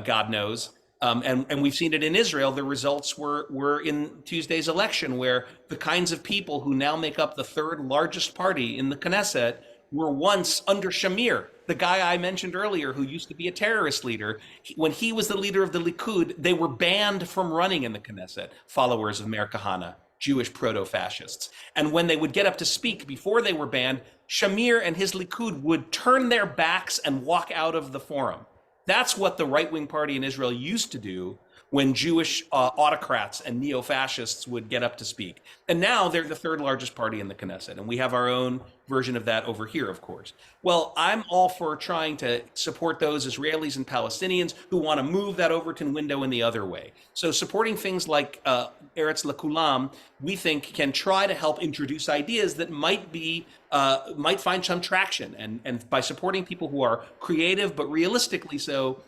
God knows. And we've seen it in Israel. The results were in Tuesday's election, where the kinds of people who now make up the third largest party in the Knesset were once under Shamir, the guy I mentioned earlier, who used to be a terrorist leader. When he was the leader of the Likud, they were banned from running in the Knesset, followers of Meir Kahane, Jewish proto-fascists. And when they would get up to speak before they were banned, Shamir and his Likud would turn their backs and walk out of the forum. That's what the right-wing party in Israel used to do when Jewish autocrats and neo-fascists would get up to speak. And now they're the third largest party in the Knesset. And we have our own version of that over here, of course. Well, I'm all for trying to support those Israelis and Palestinians who want to move that Overton window in the other way. So supporting things like Eretz L'Kulam, we think, can try to help introduce ideas that might find some traction. And by supporting people who are creative but realistically so,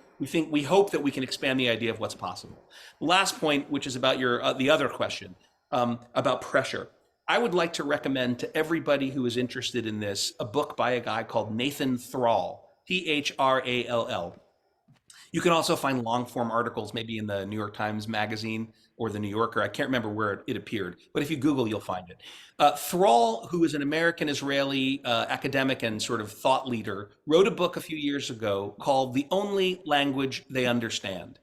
we hope that we can expand the idea of what's possible. The last point, which is about the other question, about pressure. I would like to recommend to everybody who is interested in this a book by a guy called Nathan Thrall, Thrall. You can also find long form articles, maybe in the New York Times Magazine or the New Yorker. I can't remember where it appeared, but if you Google, you'll find it. Thrall, who is an American-Israeli academic and sort of thought leader, wrote a book a few years ago called The Only Language They Understand.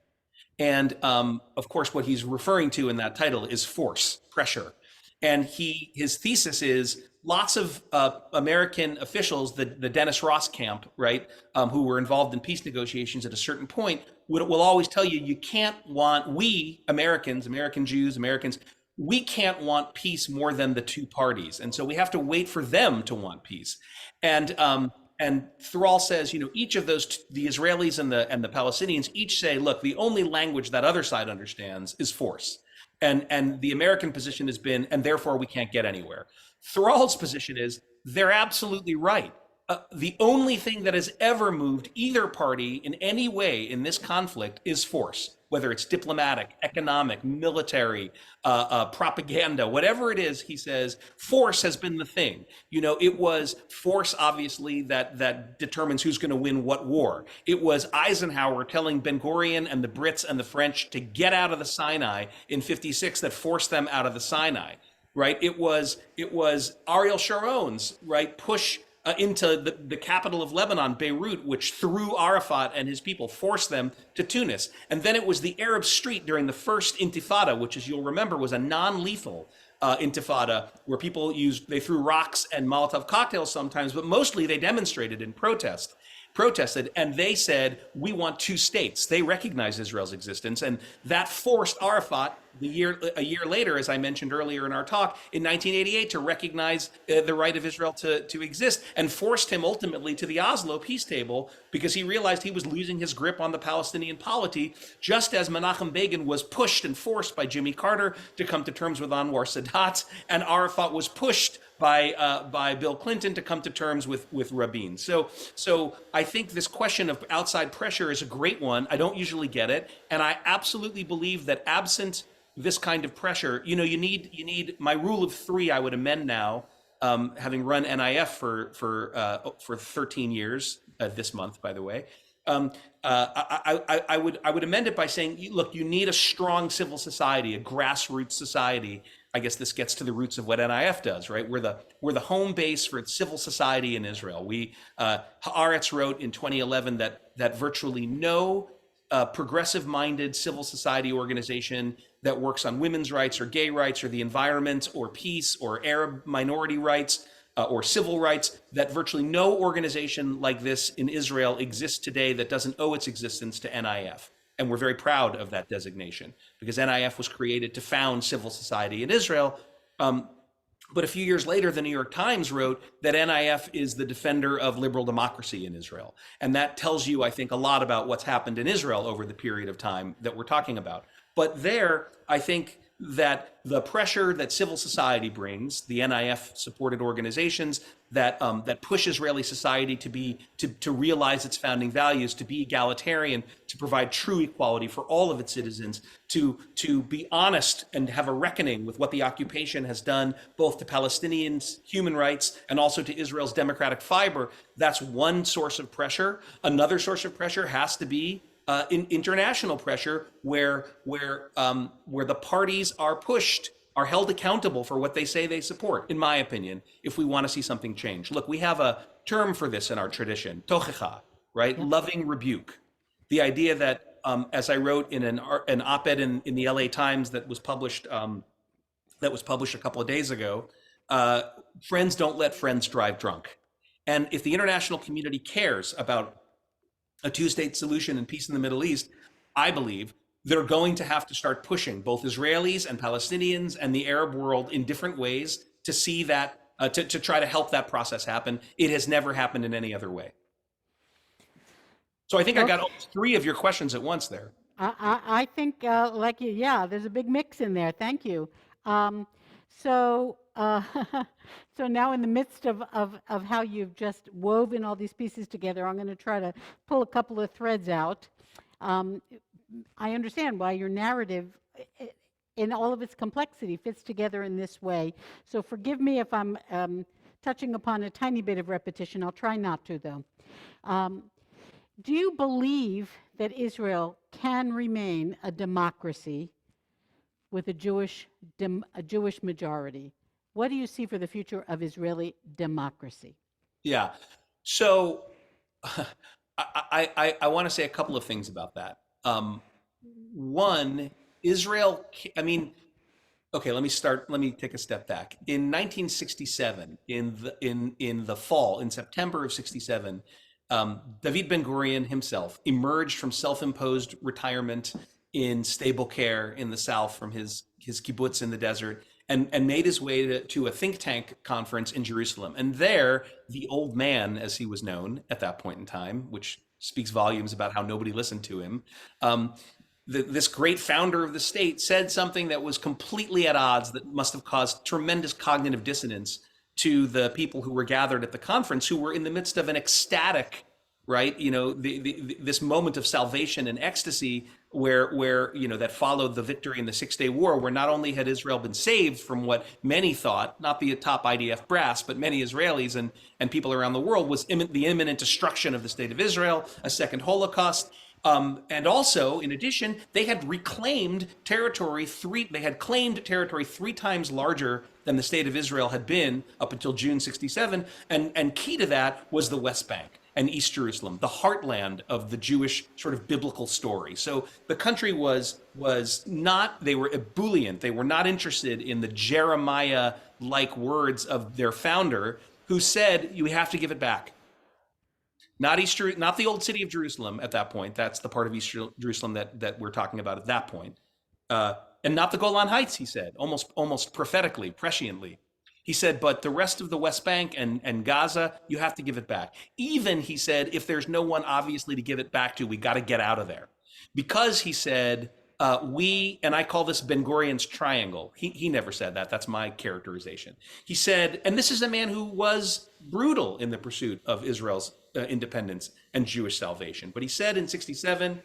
And of course, what he's referring to in that title is force, pressure. And his thesis is lots of American officials, the Dennis Ross camp, right, who were involved in peace negotiations at a certain point, will always tell you, we Americans, American Jews, Americans, we can't want peace more than the two parties. And so we have to wait for them to want peace. And Thrall says, each of those, the Israelis and the Palestinians, each say, look, the only language that other side understands is force. And the American position has been, and therefore we can't get anywhere. Thrall's position is, they're absolutely right. The only thing that has ever moved either party in any way in this conflict is force, whether it's diplomatic, economic, military, propaganda, whatever it is, he says, force has been the thing. It was force, obviously, that determines who's going to win what war. It was Eisenhower telling Ben-Gurion and the Brits and the French to get out of the Sinai in 56 that forced them out of the Sinai, right? It was Ariel Sharon's, right, push into the capital of Lebanon, Beirut, which threw Arafat and his people, forced them to Tunis. And then it was the Arab Street during the first Intifada, which, as you'll remember, was a non-lethal Intifada, where they threw rocks and Molotov cocktails sometimes, but mostly they demonstrated in protested, and they said, we want two states. They recognized Israel's existence, and that forced Arafat a year later, as I mentioned earlier in our talk, in 1988, to recognize the right of Israel to exist, and forced him ultimately to the Oslo peace table because he realized he was losing his grip on the Palestinian polity, just as Menachem Begin was pushed and forced by Jimmy Carter to come to terms with Anwar Sadat, and Arafat was pushed by Bill Clinton to come to terms with Rabin. So I think this question of outside pressure is a great one. I don't usually get it, and I absolutely believe that absent this kind of pressure, you need my rule of three. I would amend now, having run NIF for 13 years this month, by the way. I would amend it by saying, look, you need a strong civil society, a grassroots society. I guess this gets to the roots of what NIF does, right? We're the home base for civil society in Israel. Haaretz wrote in 2011 that virtually no progressive-minded civil society organization that works on women's rights or gay rights or the environment or peace or Arab minority rights or civil rights, that virtually no organization like this in Israel exists today that doesn't owe its existence to NIF. And we're very proud of that designation because NIF was created to found civil society in Israel. But a few years later, the New York Times wrote that NIF is the defender of liberal democracy in Israel. And that tells you, I think, a lot about what's happened in Israel over the period of time that we're talking about. But there, I think that the pressure that civil society brings, the NIF supported organizations that push Israeli society to realize its founding values, to be egalitarian, to provide true equality for all of its citizens, to be honest and have a reckoning with what the occupation has done both to Palestinians' human rights and also to Israel's democratic fiber. That's one source of pressure. Another source of pressure has to be in international pressure, where the parties are pushed, are held accountable for what they say they support, in my opinion, if we want to see something change. Look, we have a term for this in our tradition, tochecha, right? Yep. Loving rebuke. The idea that, as I wrote in an op-ed in the LA Times that was published a couple of days ago, friends don't let friends drive drunk. And if the international community cares about a two-state solution and peace in the Middle East, I believe they're going to have to start pushing both Israelis and Palestinians and the Arab world in different ways to see that, to try to help that process happen. It has never happened in any other way. So I think I got almost three of your questions at once there. I think, like you, yeah, there's a big mix in there. Thank you. So now in the midst of how you've just woven all these pieces together, I'm going to try to pull a couple of threads out. I understand why your narrative, in all of its complexity, fits together in this way. So forgive me if I'm touching upon a tiny bit of repetition. I'll try not to, though. Do you believe that Israel can remain a democracy with a Jewish majority? What do you see for the future of Israeli democracy? Yeah. So I want to say a couple of things about that. One, Israel, I mean, okay, let me take a step back. In 1967, in the fall, in September of 67, David Ben-Gurion himself emerged from self-imposed retirement in stable care in the south from his kibbutz in the desert and made his way to a think tank conference in Jerusalem. And there, the old man, as he was known at that point in time, which speaks volumes about how nobody listened to him, this great founder of the state said something that was completely at odds, that must have caused tremendous cognitive dissonance to the people who were gathered at the conference, who were in the midst of an ecstatic, right? You know, this moment of salvation and ecstasy where that followed the victory in the Six-Day War, where not only had Israel been saved from what many thought, not the top IDF brass, but many Israelis and people around the world, was the imminent destruction of the state of Israel, a second Holocaust. And also, in addition, they had claimed territory three times larger than the state of Israel had been up until June 67. And key to that was the West Bank and East Jerusalem, the heartland of the Jewish sort of biblical story. So the country was not, they were ebullient. They were not interested in the Jeremiah-like words of their founder, who said, you have to give it back. Not the old city of Jerusalem at that point. That's the part of East Jerusalem that we're talking about at that point. And not the Golan Heights, he said, almost prophetically, presciently. He said, but the rest of the West Bank and Gaza, you have to give it back. Even, he said, if there's no one obviously to give it back to, we got to get out of there. Because, he said, and I call this Ben-Gurion's triangle. He never said that. That's my characterization. He said, and this is a man who was brutal in the pursuit of Israel's independence and Jewish salvation. But he said in 67,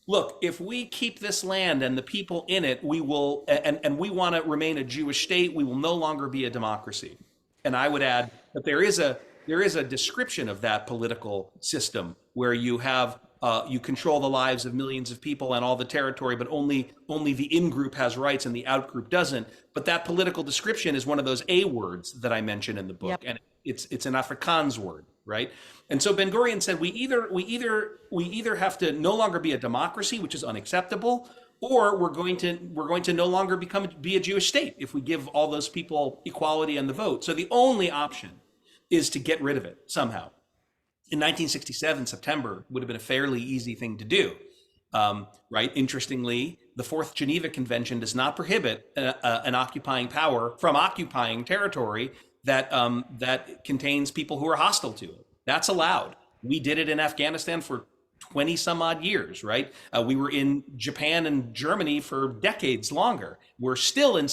look, if we keep this land and the people in it, we will, and we want to remain a Jewish state, we will no longer be a democracy. And I would add that there is a description of that political system where you have you control the lives of millions of people and all the territory, but only the in-group has rights and the out-group doesn't. But that political description is one of those A words that I mentioned in the book, yep. And it's an Afrikaans word, right? And so Ben-Gurion said we either have to no longer be a democracy, which is unacceptable, or we're going to no longer be a Jewish state if we give all those people equality and the vote. So the only option is to get rid of it somehow. In 1967, September would have been a fairly easy thing to do. Right? Interestingly, the Fourth Geneva Convention does not prohibit an occupying power from occupying territory that contains people who are hostile to it. That's allowed. We did it in Afghanistan for 20 some odd years, right? We were in Japan and Germany for decades longer. We're still in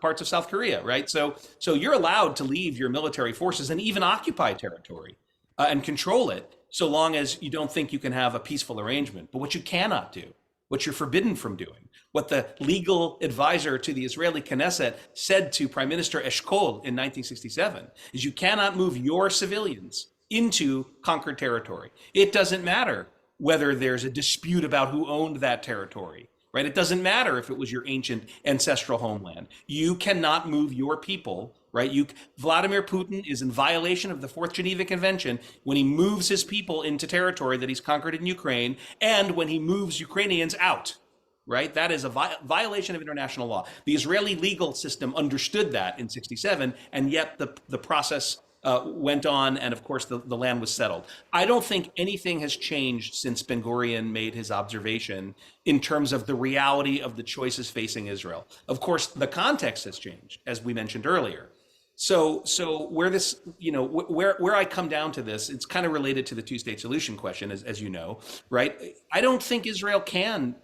parts of South Korea, right? So you're allowed to leave your military forces and even occupy territory and control it, so long as you don't think you can have a peaceful arrangement. But what you cannot do, what you're forbidden from doing, what the legal advisor to the Israeli Knesset said to Prime Minister Eshkol in 1967, is you cannot move your civilians into conquered territory. It doesn't matter whether there's a dispute about who owned that territory, right? It doesn't matter if it was your ancient ancestral homeland. You cannot move your people, right? Vladimir Putin is in violation of the Fourth Geneva Convention when he moves his people into territory that he's conquered in Ukraine, and when he moves Ukrainians out, right? That is a violation of international law. The Israeli legal system understood that in 67, and yet the process went on, and of course the land was settled. I don't think anything has changed since Ben Gurion made his observation in terms of the reality of the choices facing Israel. Of course, the context has changed, as we mentioned earlier. So where this, where I come down to this, it's kind of related to the two-state solution question, as you know, right? I don't think Israel can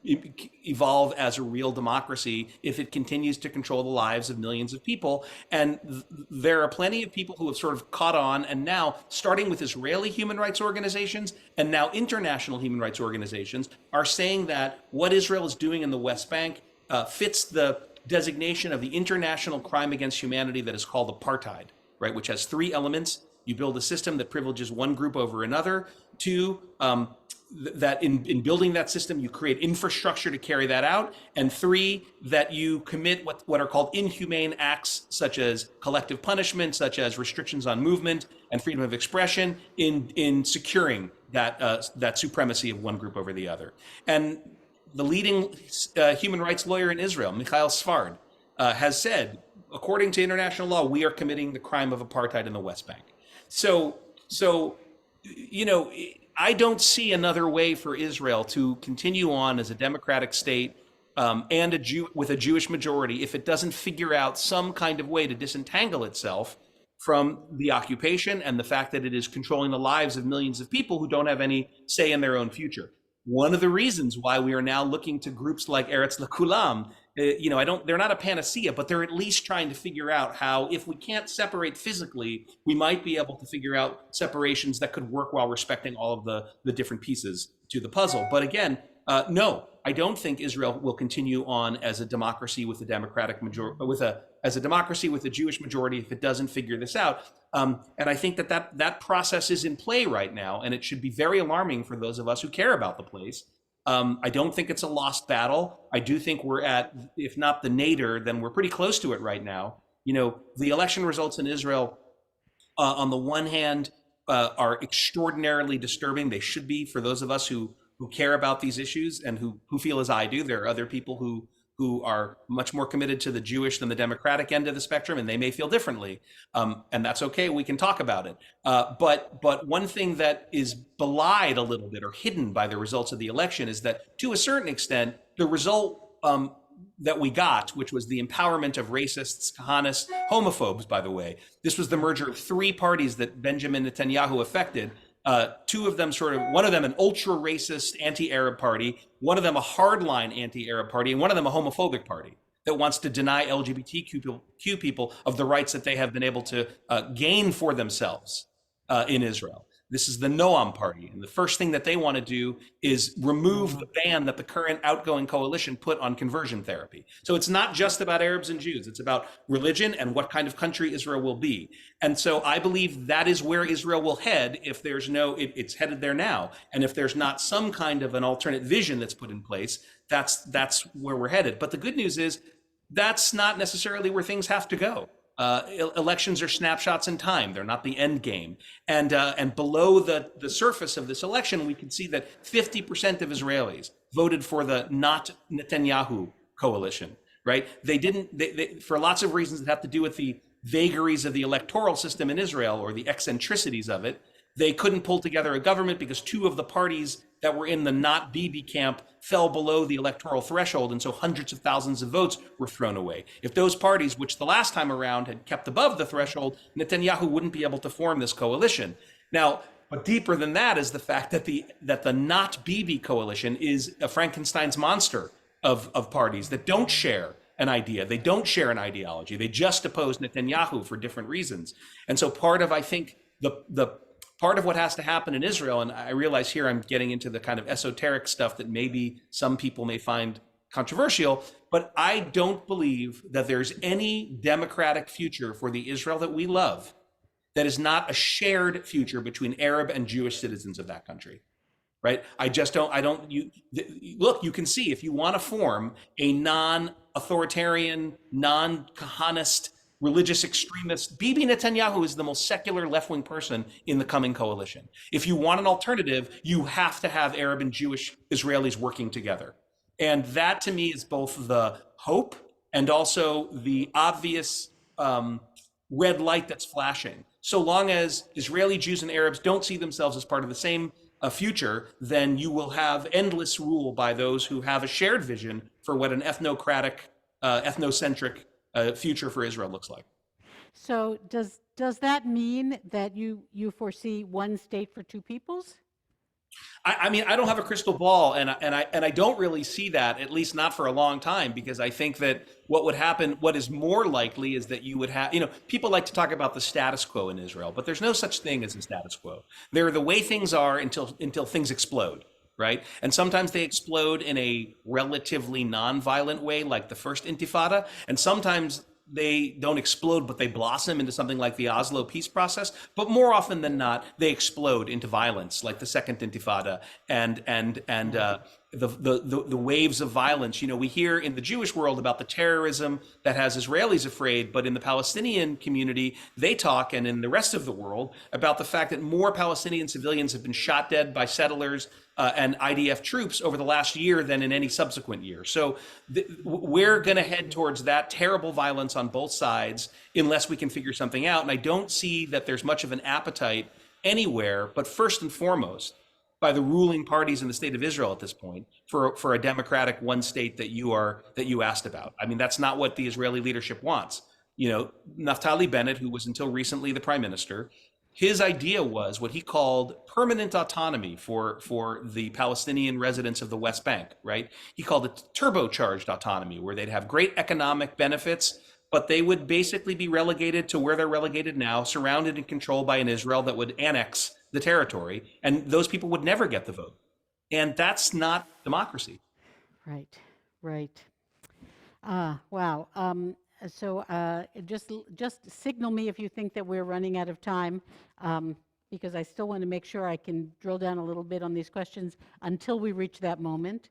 evolve as a real democracy if it continues to control the lives of millions of people. And there are plenty of people who have sort of caught on, and now, starting with Israeli human rights organizations and now international human rights organizations, are saying that what Israel is doing in the West Bank fits the designation of the international crime against humanity that is called apartheid, right? Which has three elements. You build a system that privileges one group over another. Two, that in building that system, you create infrastructure to carry that out. And three, that you commit what are called inhumane acts, such as collective punishment, such as restrictions on movement and freedom of expression, in securing that supremacy of one group over the other. And the leading human rights lawyer in Israel, Michael Svard, has said, according to international law, we are committing the crime of apartheid in the West Bank. So I don't see another way for Israel to continue on as a democratic state and with a Jewish majority if it doesn't figure out some kind of way to disentangle itself from the occupation and the fact that it is controlling the lives of millions of people who don't have any say in their own future. One of the reasons why we are now looking to groups like Eretz L'Kulam, they're not a panacea, but they're at least trying to figure out how, if we can't separate physically, we might be able to figure out separations that could work while respecting all of the different pieces to the puzzle. But again, no, I don't think Israel will continue on as a democracy with a democratic majority, as a democracy with a Jewish majority if it doesn't figure this out. And I think that process is in play right now, and it should be very alarming for those of us who care about the place. I don't think it's a lost battle. I do think we're at, if not the nadir, then we're pretty close to it right now. The election results in Israel, on the one hand, are extraordinarily disturbing. They should be for those of us who care about these issues and who feel as I do. There are other people who are much more committed to the Jewish than the Democratic end of the spectrum, and they may feel differently. And that's okay, we can talk about it. But one thing that is belied a little bit or hidden by the results of the election is that, to a certain extent, the result that we got, which was the empowerment of racists, Kahanists, homophobes, by the way. This was the merger of three parties that Benjamin Netanyahu affected. Two of them one of them an ultra-racist anti-Arab party, one of them a hardline anti-Arab party, and one of them a homophobic party that wants to deny LGBTQ people of the rights that they have been able to gain for themselves in Israel. This is the Noam party. And the first thing that they want to do is remove the ban that the current outgoing coalition put on conversion therapy. So it's not just about Arabs and Jews. It's about religion and what kind of country Israel will be. And so I believe that is where Israel will head if there's it's headed there now. And if there's not some kind of an alternate vision that's put in place, that's where we're headed. But the good news is that's not necessarily where things have to go. Elections are snapshots in time. They're not the end game. And below the surface of this election, we can see that 50% of Israelis voted for the not Netanyahu coalition, right? They for lots of reasons that have to do with the vagaries of the electoral system in Israel or the eccentricities of it. They couldn't pull together a government because two of the parties that were in the not Bibi camp fell below the electoral threshold, and so hundreds of thousands of votes were thrown away. If those parties, which the last time around had kept above the threshold, Netanyahu wouldn't be able to form this coalition. Now, but deeper than that is the fact that the not Bibi coalition is a Frankenstein's monster of parties that don't share an idea. They don't share an ideology. They just oppose Netanyahu for different reasons. And so part of, I think, the part of what has to happen in Israel, and I realize here I'm getting into the kind of esoteric stuff that maybe some people may find controversial, but I don't believe that there's any democratic future for the Israel that we love that is not a shared future between Arab and Jewish citizens of that country. Right? Look, you can see if you want to form a non-authoritarian, non-Kahanist, religious extremist, Bibi Netanyahu is the most secular left-wing person in the coming coalition. If you want an alternative, you have to have Arab and Jewish Israelis working together. And that to me is both the hope and also the obvious red light that's flashing. So long as Israeli Jews and Arabs don't see themselves as part of the same future, then you will have endless rule by those who have a shared vision for what an ethnocratic, ethnocentric future for Israel looks like. So does that mean that you foresee one state for two peoples? I mean, I don't have a crystal ball, and I don't really see that, at least not for a long time, because I think that what would happen, what is more likely is that you would have, people like to talk about the status quo in Israel, but there's no such thing as a status quo. They're the way things are until things explode, right? And sometimes they explode in a relatively non-violent way, like the first Intifada, and sometimes they don't explode, but they blossom into something like the Oslo peace process. But more often than not, they explode into violence, like the Second Intifada and the waves of violence. We hear in the Jewish world about the terrorism that has Israelis afraid, but in the Palestinian community, they talk, and in the rest of the world, about the fact that more Palestinian civilians have been shot dead by settlers and IDF troops over the last year than in any subsequent year. So we're going to head towards that terrible violence on both sides unless we can figure something out. And I don't see that there's much of an appetite anywhere, but first and foremost, by the ruling parties in the state of Israel at this point for a democratic one state that you asked about. I mean, that's not what the Israeli leadership wants. Naftali Bennett, who was until recently the prime minister, his idea was what he called permanent autonomy for the Palestinian residents of the West Bank, right? He called it turbocharged autonomy, where they'd have great economic benefits, but they would basically be relegated to where they're relegated now, surrounded and controlled by an Israel that would annex the territory, and those people would never get the vote. And that's not democracy. Right. Wow. So just signal me if you think that we're running out of time, because I still want to make sure I can drill down a little bit on these questions until we reach that moment.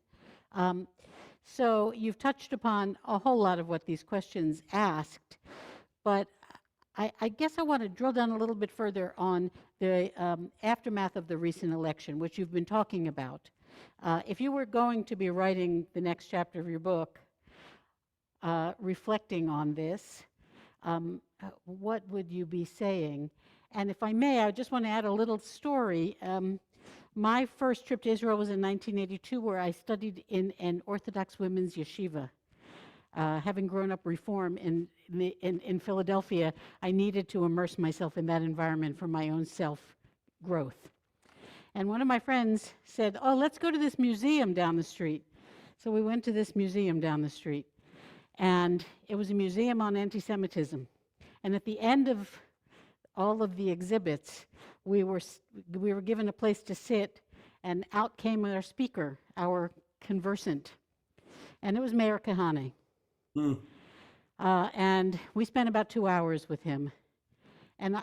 So you've touched upon a whole lot of what these questions asked, but I guess I want to drill down a little bit further on the aftermath of the recent election, which you've been talking about. If you were going to be writing the next chapter of your book, reflecting on this, what would you be saying? And if I may, I just want to add a little story. My first trip to Israel was in 1982, where I studied in an Orthodox women's yeshiva. Having grown up Reform in Philadelphia, I needed to immerse myself in that environment for my own self-growth. And one of my friends said, "Oh, let's go to this museum down the street." So we went to this museum down the street. And it was a museum on anti-Semitism. And at the end of all of the exhibits, we were given a place to sit, and out came our speaker, our conversant. And it was Meir Kahane. And we spent about 2 hours with him. And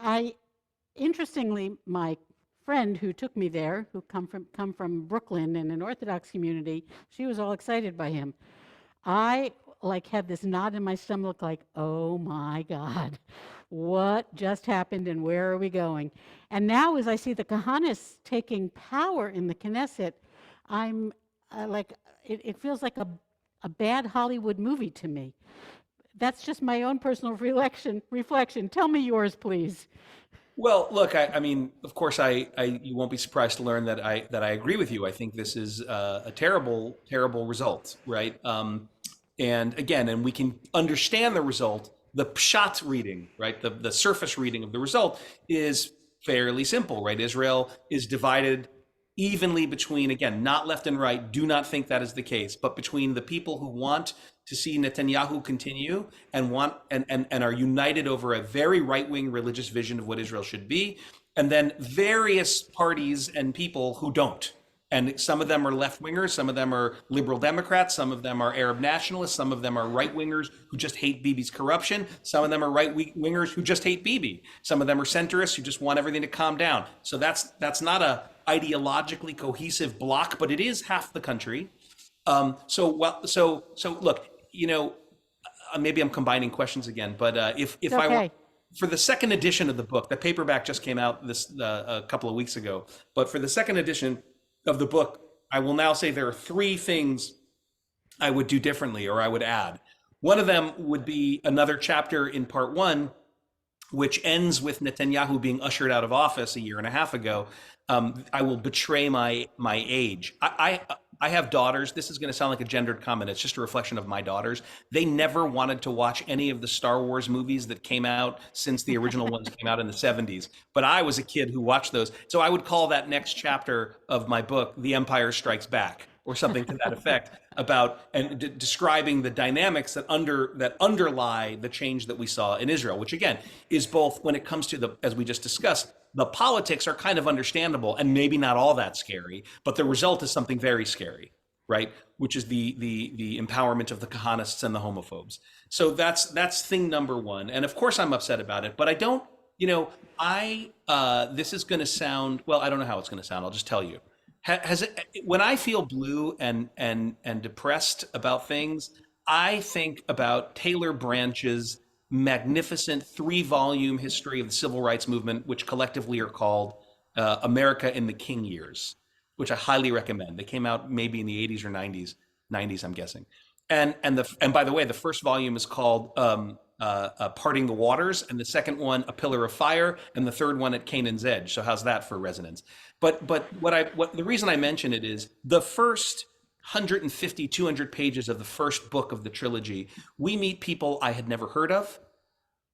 interestingly, my friend who took me there, who come from Brooklyn in an Orthodox community, she was all excited by him. I had this knot in my stomach, like, oh my God, what just happened and where are we going? And now as I see the Kahanists taking power in the Knesset, I'm it feels like a bad Hollywood movie to me. That's just my own personal reflection. Tell me yours, please. Well, look, I mean, of course, you won't be surprised to learn that I agree with you. I think this is a terrible, terrible result, right? And again, and we can understand the result. The pshat reading, right? The surface reading of the result is fairly simple, right? Israel is divided evenly between, again, not left and right. Do not think that is the case, but between the people who want to see Netanyahu continue and and are united over a very right-wing religious vision of what Israel should be, and then various parties and people who don't. And some of them are left wingers, some of them are liberal Democrats, some of them are Arab nationalists, some of them are right wingers who just hate Bibi's corruption, some of them are right wingers who just hate Bibi, some of them are centrists who just want everything to calm down. So that's not a ideologically cohesive bloc, but it is half the country. So look, maybe I'm combining questions again, but if It's I were okay. for the second edition of the book, the paperback just came out this a couple of weeks ago. But for the second edition of the book, I will now say there are three things I would do differently or I would add. One of them would be another chapter in part one, which ends with Netanyahu being ushered out of office a year and a half ago. I will betray my age. I have daughters. This is going to sound like a gendered comment. It's just a reflection of my daughters. They never wanted to watch any of the Star Wars movies that came out since the original ones came out in the 70s. But I was a kid who watched those. So I would call that next chapter of my book, The Empire Strikes Back, or something to that effect, about and describing the dynamics that underlie the change that we saw in Israel, which again is both when it comes to the, as we just discussed, the politics are kind of understandable and maybe not all that scary, but the result is something very scary, right? Which is the empowerment of the Kahanists and the homophobes. So that's thing number one. And of course I'm upset about it, but I don't, I this is going to sound, well, I don't know how it's going to sound. I'll just tell you. Has it, when I feel blue and depressed about things, I think about Taylor Branch's magnificent 3-volume history of the civil rights movement, which collectively are called America in the King Years, which I highly recommend. They came out maybe in the 80s or 90s, I'm guessing. And by the way, the first volume is called Parting the Waters, and the second one A Pillar of Fire, and the third one At Canaan's Edge. So how's that for resonance? But what the reason I mention it is the first 150, 200 pages of the first book of the trilogy, we meet people I had never heard of.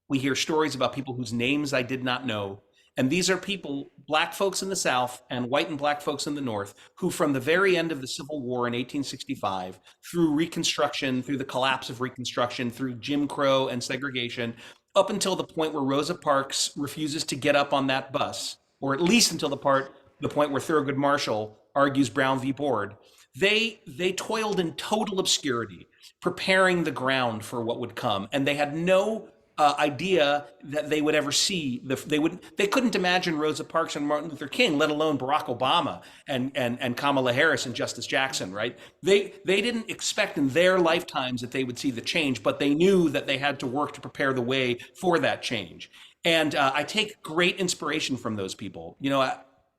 We hear stories about people whose names I did not know. And these are people, black folks in the South and white and black folks in the North, who from the very end of the Civil War in 1865, through Reconstruction, through the collapse of Reconstruction, through Jim Crow and segregation, up until the point where Rosa Parks refuses to get up on that bus, or at least until the point where Thurgood Marshall argues Brown v. Board, they toiled in total obscurity, preparing the ground for what would come, and they had no idea that they would ever see they couldn't imagine Rosa Parks and Martin Luther King, let alone Barack Obama and Kamala Harris and Justice Jackson, right? They didn't expect in their lifetimes that they would see the change, but they knew that they had to work to prepare the way for that change. And I take great inspiration from those people.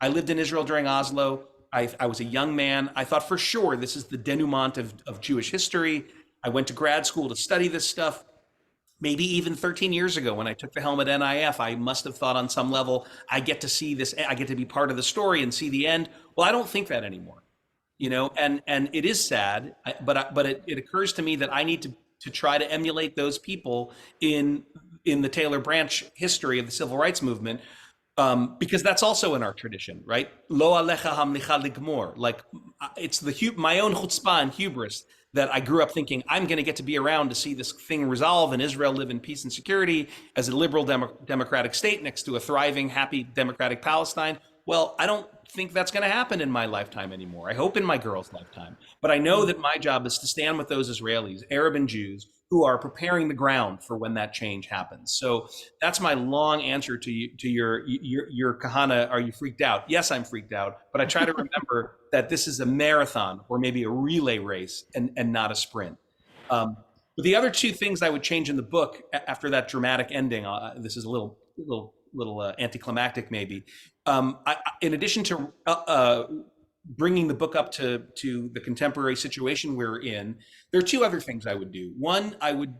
I lived in Israel during Oslo. I was a young man. I thought for sure this is the denouement of Jewish history. I went to grad school to study this stuff. Maybe even 13 years ago when I took the helm at NIF, I must have thought on some level, I get to see this, I get to be part of the story and see the end. Well, I don't think that anymore, and it is sad, but it occurs to me that I need to try to emulate those people in the Taylor Branch history of the civil rights movement, because that's also in our tradition, right? Lo alecha hamlicha ligmor. Like it's my own chutzpah and hubris that I grew up thinking I'm going to get to be around to see this thing resolve and Israel live in peace and security as a liberal democratic state next to a thriving, happy democratic Palestine. Well, I don't think that's going to happen in my lifetime anymore. I hope in my girl's lifetime. But I know that my job is to stand with those Israelis, Arab and Jews, who are preparing the ground for when that change happens. So that's my long answer to your Kahana. Are you freaked out? Yes, I'm freaked out. But I try to remember that this is a marathon or maybe a relay race and not a sprint. But the other two things I would change in the book after that dramatic ending, this is a little anticlimactic maybe. In addition to bringing the book up to the contemporary situation we're in, there are two other things I would do. One, I would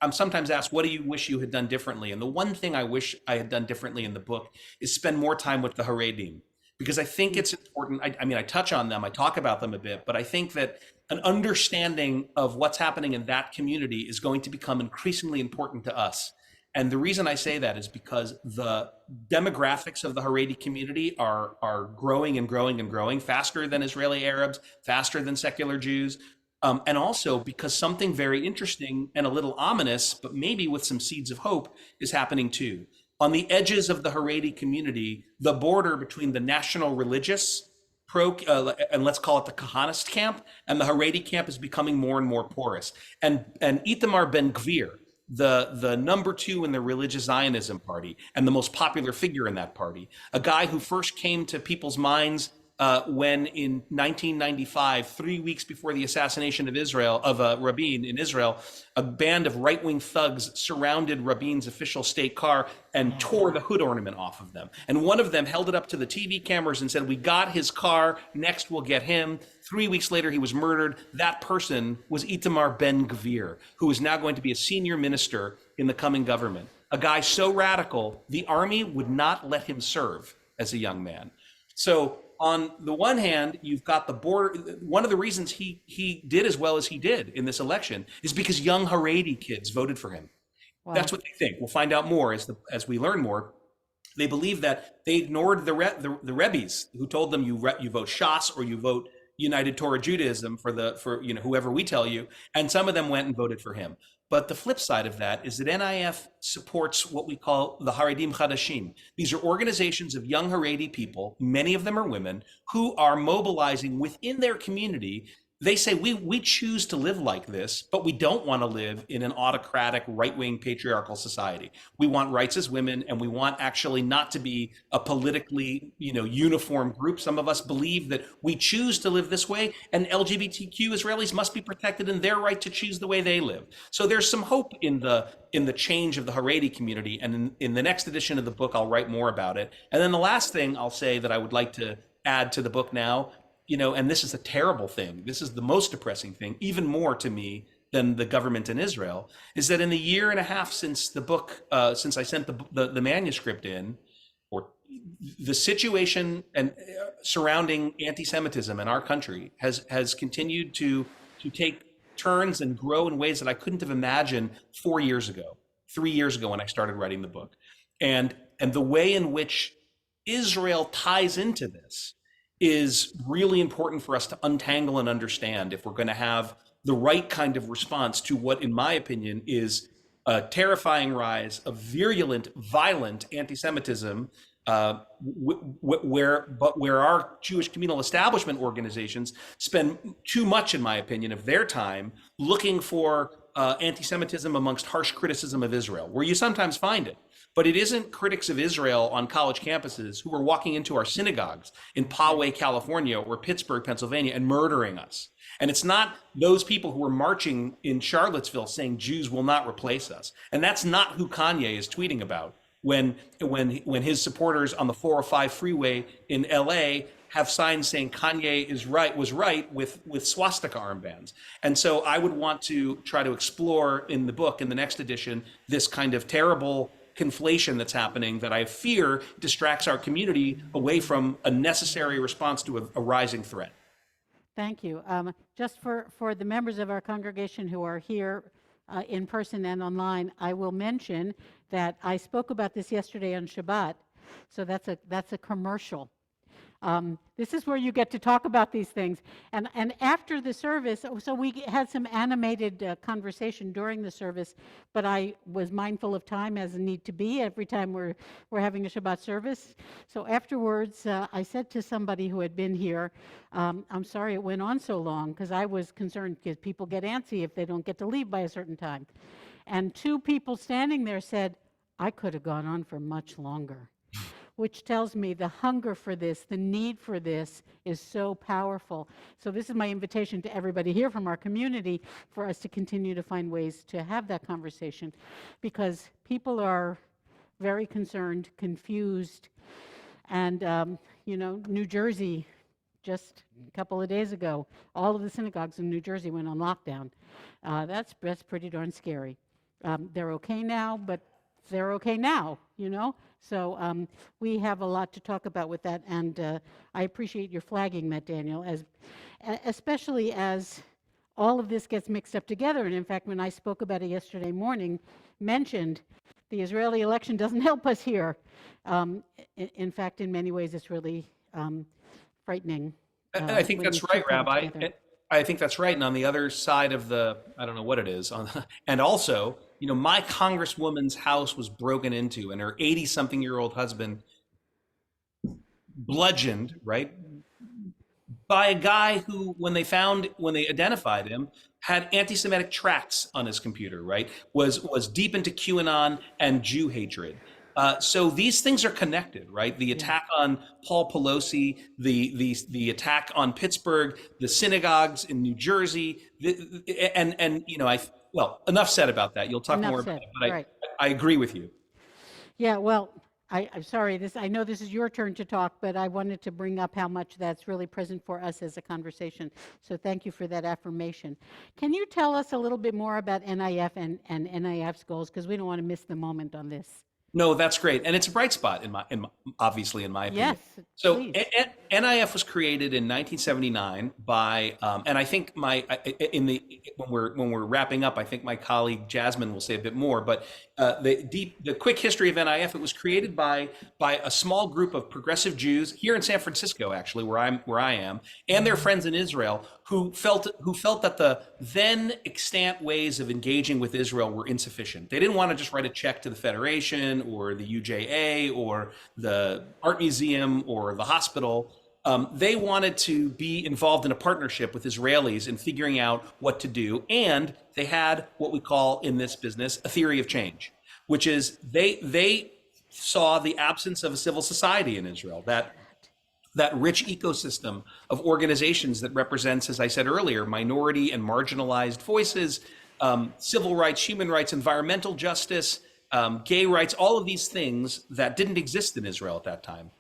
I'm sometimes asked, what do you wish you had done differently? And the one thing I wish I had done differently in the book is spend more time with the Haredim, because I think it's important. I mean, I touch on them, I talk about them a bit, but I think that an understanding of what's happening in that community is going to become increasingly important to us. And the reason I say that is because the demographics of the Haredi community are growing and growing and growing faster than Israeli Arabs, faster than secular Jews. And also because something very interesting and a little ominous, but maybe with some seeds of hope, is happening too. On the edges of the Haredi community, the border between the national religious and let's call it the Kahanist camp and the Haredi camp is becoming more and more porous. And Itamar Ben Gvir, the number two in the religious Zionism party and the most popular figure in that party, a guy who first came to people's minds when in 1995, 3 weeks before the assassination of Rabin in Israel, a band of right-wing thugs surrounded Rabin's official state car and tore the hood ornament off of them. And one of them held it up to the TV cameras and said, "We got his car, next we'll get him." 3 weeks later, he was murdered. That person was Itamar Ben Gvir, who is now going to be a senior minister in the coming government. A guy so radical, the army would not let him serve as a young man. So on the one hand, you've got the border. One of the reasons he did as well as he did in this election is because young Haredi kids voted for him. Wow. That's what they think. We'll find out more as we learn more. They believe that they ignored the Rebbes who told them you vote Shas or you vote United Torah Judaism for whoever we tell you, and some of them went and voted for him. But the flip side of that is that NIF supports what we call the Haredim Chadashim. These are organizations of young Haredi people, many of them are women, who are mobilizing within their community. They say, we choose to live like this, but we don't want to live in an autocratic, right-wing, patriarchal society. We want rights as women, and we want actually not to be a politically, uniform group. Some of us believe that we choose to live this way, and LGBTQ Israelis must be protected in their right to choose the way they live. So there's some hope in the change of the Haredi community, and in the next edition of the book, I'll write more about it. And then the last thing I'll say that I would like to add to the book now, and this is a terrible thing, this is the most depressing thing, even more to me than the government in Israel, is that in the year and a half since the book, since I sent the manuscript in, or the situation and surrounding anti-Semitism in our country has continued to take turns and grow in ways that I couldn't have imagined 4 years ago, 3 years ago when I started writing the book. And the way in which Israel ties into this is really important for us to untangle and understand if we're going to have the right kind of response to what, in my opinion, is a terrifying rise of virulent, violent anti-Semitism, where our Jewish communal establishment organizations spend too much, in my opinion, of their time looking for anti-Semitism amongst harsh criticism of Israel, where you sometimes find it. But it isn't critics of Israel on college campuses who are walking into our synagogues in Poway, California, or Pittsburgh, Pennsylvania, and murdering us. And it's not those people who are marching in Charlottesville saying Jews will not replace us. And that's not who Kanye is tweeting about when his supporters on the 405 freeway in LA have signs saying Kanye was right with swastika armbands. And so I would want to try to explore in the book, in the next edition, this kind of terrible conflation that's happening that I fear distracts our community away from a necessary response to a rising threat. Thank you. Just for the members of our congregation who are here in person and online, I will mention that I spoke about this yesterday on Shabbat, so that's a commercial. This is where you get to talk about these things. And after the service, so we had some animated conversation during the service, but I was mindful of time as need to be every time we're having a Shabbat service. So afterwards, I said to somebody who had been here, I'm sorry it went on so long, because I was concerned because people get antsy if they don't get to leave by a certain time. And two people standing there said, I could have gone on for much longer. Which tells me the hunger for this, the need for this is so powerful. So this is my invitation to everybody here from our community for us to continue to find ways to have that conversation, because people are very concerned, confused, and New Jersey just a couple of days ago, all of the synagogues in New Jersey went on lockdown. That's pretty darn scary. They're okay now, but they're okay now, you know? So we have a lot to talk about with that, and I appreciate your flagging that, Daniel, especially as all of this gets mixed up together. And in fact, when I spoke about it yesterday morning, mentioned the Israeli election doesn't help us here. In fact, in many ways, it's really frightening And I think when that's these two right, come Rabbi. together. I think that's right. And on the other side of the, I don't know what it is, and also, my congresswoman's house was broken into, and her 80-something-year-old husband bludgeoned, right, by a guy who, when they identified him, had anti-Semitic tracts on his computer, right? Was deep into QAnon and Jew hatred. So these things are connected, right? The Yeah. attack on Paul Pelosi, the attack on Pittsburgh, the synagogues in New Jersey, and well, enough said about that. You'll talk Enough more about said. it, but Right. I agree with you. Yeah, well, I'm sorry, I know this is your turn to talk, but I wanted to bring up how much that's really present for us as a conversation. So thank you for that affirmation. Can you tell us a little bit more about NIF and NIF's goals? Because we don't want to miss the moment on this. No, that's great, and it's a bright spot obviously in my opinion. Yes, So please. NIF was created in 1979 by, and I think when we're wrapping up, I think my colleague Jasmine will say a bit more. But the quick history of NIF, it was created by a small group of progressive Jews here in San Francisco, actually, where I am, and their friends in Israel, who felt that the then extant ways of engaging with Israel were insufficient. They didn't want to just write a check to the Federation or the UJA or the art museum or the hospital. They wanted to be involved in a partnership with Israelis in figuring out what to do. And they had what we call in this business a theory of change, which is they saw the absence of a civil society in Israel, that rich ecosystem of organizations that represents, as I said earlier, minority and marginalized voices, civil rights, human rights, environmental justice, gay rights, all of these things that didn't exist in Israel at that time.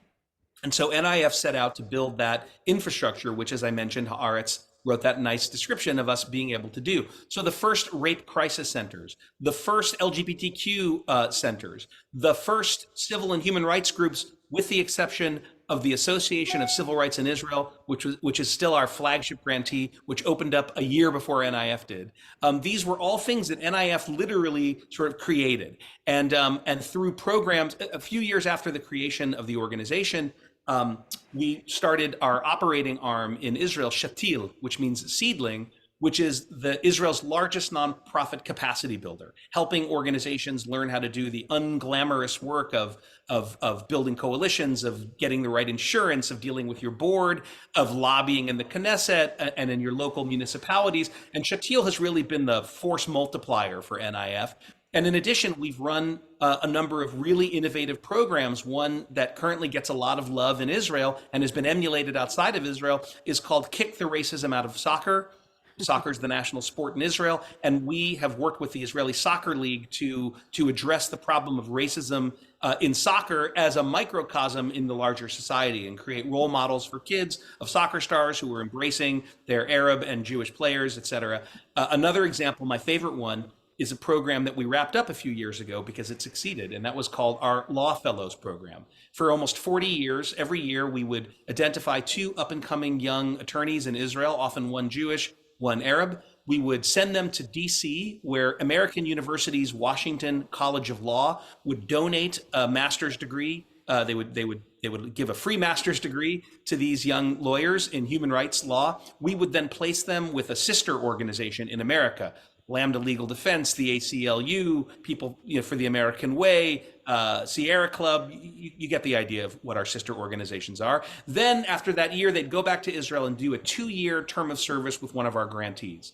And so NIF set out to build that infrastructure, which, as I mentioned, Haaretz wrote that nice description of us being able to do. So the first rape crisis centers, the first LGBTQ centers, the first civil and human rights groups, with the exception of the Association of Civil Rights in Israel, which is still our flagship grantee, which opened up a year before NIF did. These were all things that NIF literally sort of created. And through programs, a few years after the creation of the organization, we started our operating arm in Israel, Shatil, which means seedling, which is Israel's largest nonprofit capacity builder, helping organizations learn how to do the unglamorous work of building coalitions, of getting the right insurance, of dealing with your board, of lobbying in the Knesset and in your local municipalities. And Shatil has really been the force multiplier for NIF. And in addition, we've run a number of really innovative programs. One that currently gets a lot of love in Israel and has been emulated outside of Israel is called Kick the Racism Out of Soccer. Soccer is the national sport in Israel, and we have worked with the Israeli Soccer League to address the problem of racism in soccer as a microcosm in the larger society and create role models for kids of soccer stars who are embracing their Arab and Jewish players, et cetera. Another example, my favorite one, is a program that we wrapped up a few years ago because it succeeded, and that was called our Law Fellows program. For almost 40 years, every year we would identify 2 up-and-coming young attorneys in Israel, often one Jewish, one Arab. We would send them to DC, where American University's Washington College of Law would donate a master's degree. They would give a free master's degree to these young lawyers in human rights law. We would then place them with a sister organization in America, Lambda Legal Defense, the ACLU, People for the American Way, Sierra Club. You get the idea of what our sister organizations are. Then after that year, they'd go back to Israel and do a 2-year term of service with one of our grantees.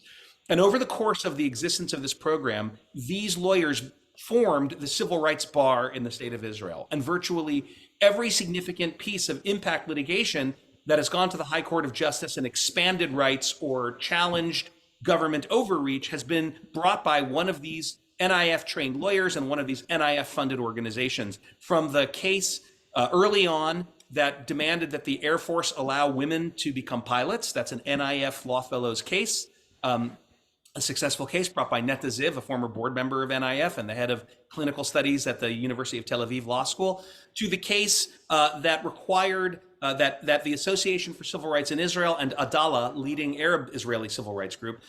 And over the course of the existence of this program, these lawyers formed the civil rights bar in the state of Israel. And virtually every significant piece of impact litigation that has gone to the High Court of Justice and expanded rights or challenged government overreach has been brought by one of these NIF trained lawyers and one of these NIF funded organizations. From the case early on that demanded that the Air Force allow women to become pilots. That's an NIF Law Fellows case. A successful case brought by Netta Ziv, a former board member of NIF and the head of clinical studies at the University of Tel Aviv Law School, to the case that required that the Association for Civil Rights in Israel and Adala, leading Arab Israeli civil rights group,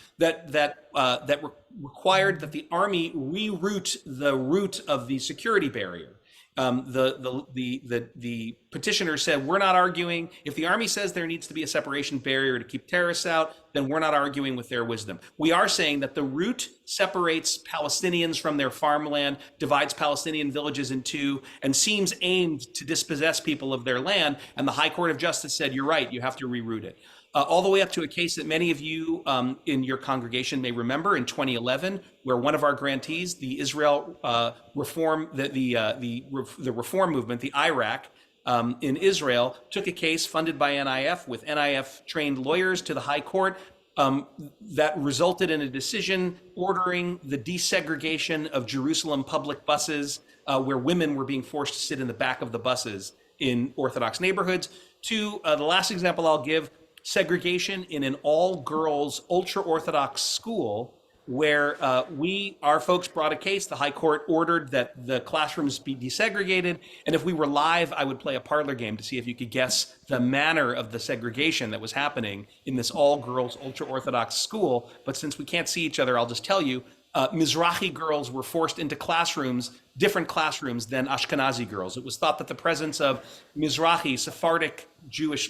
required that the army reroute the route of the security barrier. The petitioner said, we're not arguing. If the army says there needs to be a separation barrier to keep terrorists out, then we're not arguing with their wisdom. We are saying that the route separates Palestinians from their farmland, divides Palestinian villages in two, and seems aimed to dispossess people of their land. And the High Court of Justice said, you're right, you have to reroute it. All the way up to a case that many of you in your congregation may remember in 2011, where one of our grantees, the Israel reform, the reform movement, the Iraq in Israel, took a case funded by NIF with NIF trained lawyers to the High Court that resulted in a decision ordering the desegregation of Jerusalem public buses, where women were being forced to sit in the back of the buses in Orthodox neighborhoods. To the last example I'll give, segregation in an all-girls, ultra-Orthodox school where our folks brought a case. The High Court ordered that the classrooms be desegregated. And if we were live, I would play a parlor game to see if you could guess the manner of the segregation that was happening in this all-girls, ultra-Orthodox school. But since we can't see each other, I'll just tell you, Mizrahi girls were forced into classrooms, different classrooms than Ashkenazi girls. It was thought that the presence of Mizrahi, Sephardic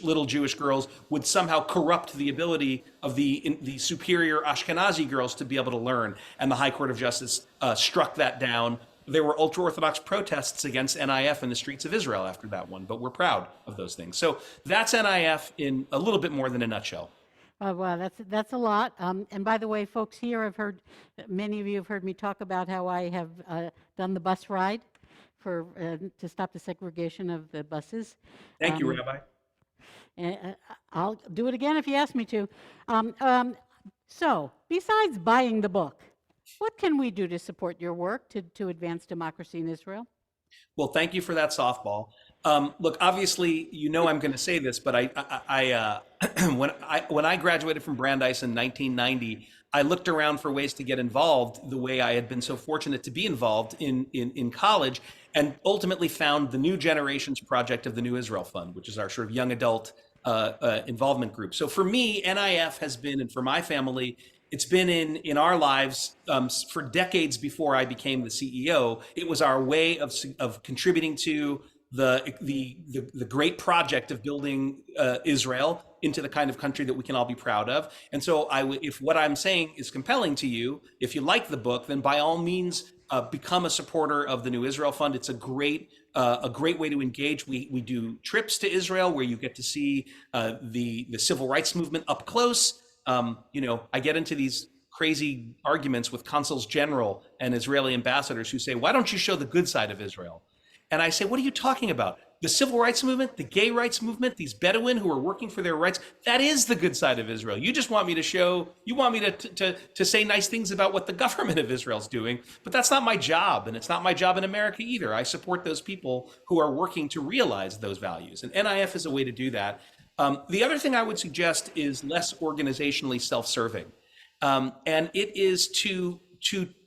little Jewish girls would somehow corrupt the ability of the superior Ashkenazi girls to be able to learn. And the High Court of Justice struck that down. There were ultra-Orthodox protests against NIF in the streets of Israel after that one, but we're proud of those things. So that's NIF in a little bit more than a nutshell. Wow, that's a lot. And by the way, folks here, many of you have heard me talk about how I have done the bus ride to stop the segregation of the buses. Thank you, Rabbi. I'll do it again if you ask me to. So, besides buying the book, what can we do to support your work to advance democracy in Israel? Well, thank you for that softball. Look, obviously, you know I'm going to say this, but when I graduated from Brandeis in 1990, I looked around for ways to get involved the way I had been so fortunate to be involved in college, and ultimately found the New Generations Project of the New Israel Fund, which is our sort of young adult involvement group. So for me, NIF has been, and for my family, it's been in our lives for decades before I became the CEO. It was our way of contributing to the great project of building Israel into the kind of country that we can all be proud of. And so if what I'm saying is compelling to you, if you like the book, then by all means become a supporter of the New Israel Fund. It's a great way to engage. We do trips to Israel where you get to see the civil rights movement up close. I get into these crazy arguments with consuls general and Israeli ambassadors who say, why don't you show the good side of Israel? And I say, what are you talking about? The civil rights movement, the gay rights movement, these Bedouin who are working for their rights, that is the good side of Israel. You just want me to say nice things about what the government of Israel is doing, but that's not my job, and it's not my job in America either. I support those people who are working to realize those values, and NIF is a way to do that. The other thing I would suggest is less organizationally self-serving, and it is to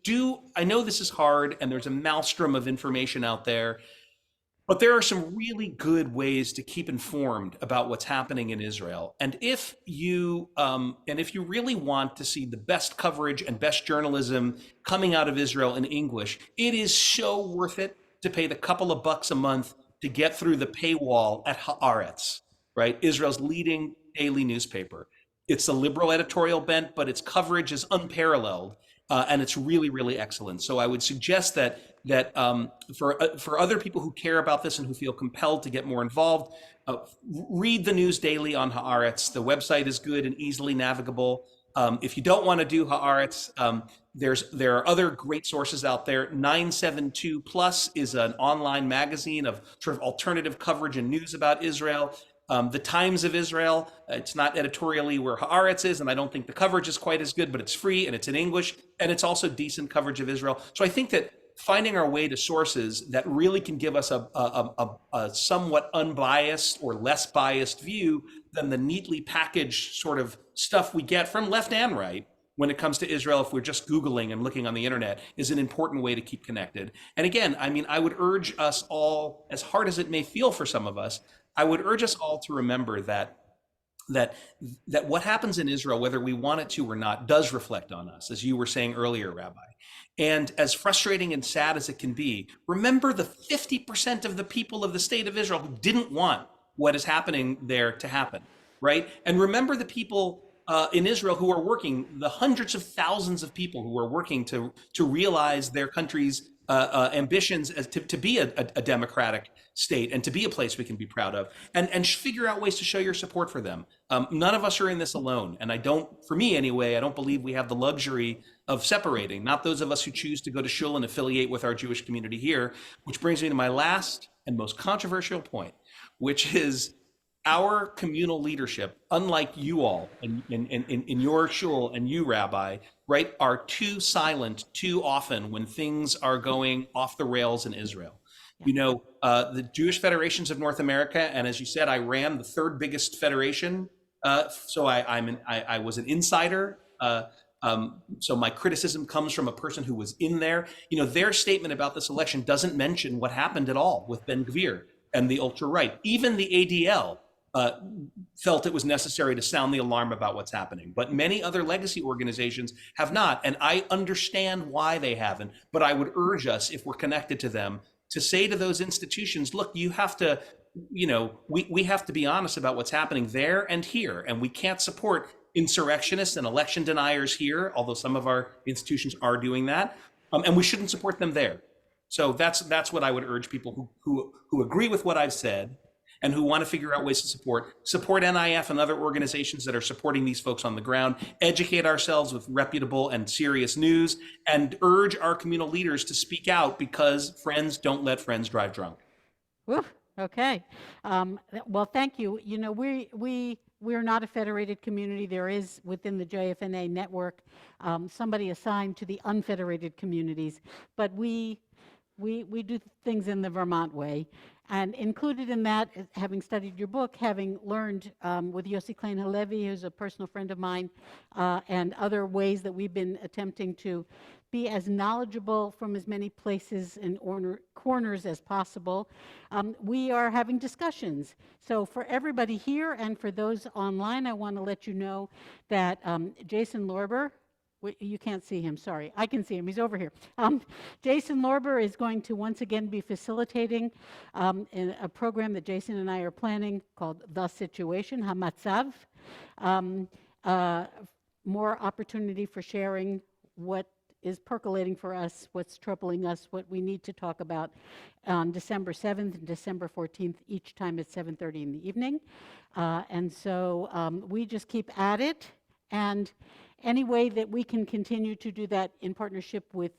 do, I know this is hard and there's a maelstrom of information out there, but there are some really good ways to keep informed about what's happening in Israel. And if you really want to see the best coverage and best journalism coming out of Israel in English, it is so worth it to pay the couple of bucks a month to get through the paywall at Haaretz, right? Israel's leading daily newspaper. It's a liberal editorial bent, but its coverage is unparalleled. And it's really, really excellent. So I would suggest that for other people who care about this and who feel compelled to get more involved, read the news daily on Haaretz. The website is good and easily navigable. If you don't want to do Haaretz, there are other great sources out there. 972 Plus is an online magazine of sort of alternative coverage and news about Israel. The Times of Israel, it's not editorially where Haaretz is, and I don't think the coverage is quite as good, but it's free and it's in English, and it's also decent coverage of Israel. So I think that finding our way to sources that really can give us a somewhat unbiased or less biased view than the neatly packaged sort of stuff we get from left and right when it comes to Israel, if we're just Googling and looking on the internet, is an important way to keep connected. And again, I mean, I would urge us all, as hard as it may feel for some of us, I would urge us all to remember that that what happens in Israel, whether we want it to or not, does reflect on us, as you were saying earlier, Rabbi. And as frustrating and sad as it can be, remember the 50% of the people of the state of Israel who didn't want what is happening there to happen, right? And remember the people in Israel who are working, the hundreds of thousands of people who are working to realize their country's ambitions as to be a democratic state and to be a place we can be proud of, and figure out ways to show your support for them. None of us are in this alone, and I don't, for me anyway, I don't believe we have the luxury of separating. Not those of us who choose to go to shul and affiliate with our Jewish community here. Which brings me to my last and most controversial point, which is our communal leadership, unlike you all in your shul and you, Rabbi, right, are too silent too often when things are going off the rails in Israel. You know, the Jewish Federations of North America, and as you said, I ran the third biggest federation, so I was an insider. So my criticism comes from a person who was in there. You know, their statement about this election doesn't mention what happened at all with Ben Gvir and the ultra-right. Even the ADL felt it was necessary to sound the alarm about what's happening. But many other legacy organizations have not, and I understand why they haven't. But I would urge us, if we're connected to them, to say to those institutions, look, you have to, you know, we have to be honest about what's happening there and here, and we can't support insurrectionists and election deniers here, although some of our institutions are doing that, and we shouldn't support them there. So that's what I would urge people who agree with what I've said and who want to figure out ways to support NIF and other organizations that are supporting these folks on the ground, educate ourselves with reputable and serious news, and urge our communal leaders to speak out, because friends don't let friends drive drunk. Woo, okay. Well, thank you. You know, we're not a federated community. There is within the JFNA network somebody assigned to the unfederated communities, but we do things in the Vermont way. And included in that, having studied your book, having learned with Yossi Klein Halevi, who's a personal friend of mine, and other ways that we've been attempting to be as knowledgeable from as many places and corners as possible, we are having discussions. So for everybody here and for those online, I want to let you know that Jason Lorber, you can't see him, sorry. I can see him, he's over here. Jason Lorber is going to once again be facilitating in a program that Jason and I are planning called The Situation, Hamatzav. More opportunity for sharing what is percolating for us, what's troubling us, what we need to talk about on December 7th and December 14th, each time at 7:30 in the evening. And so we just keep at it, and any way that we can continue to do that in partnership with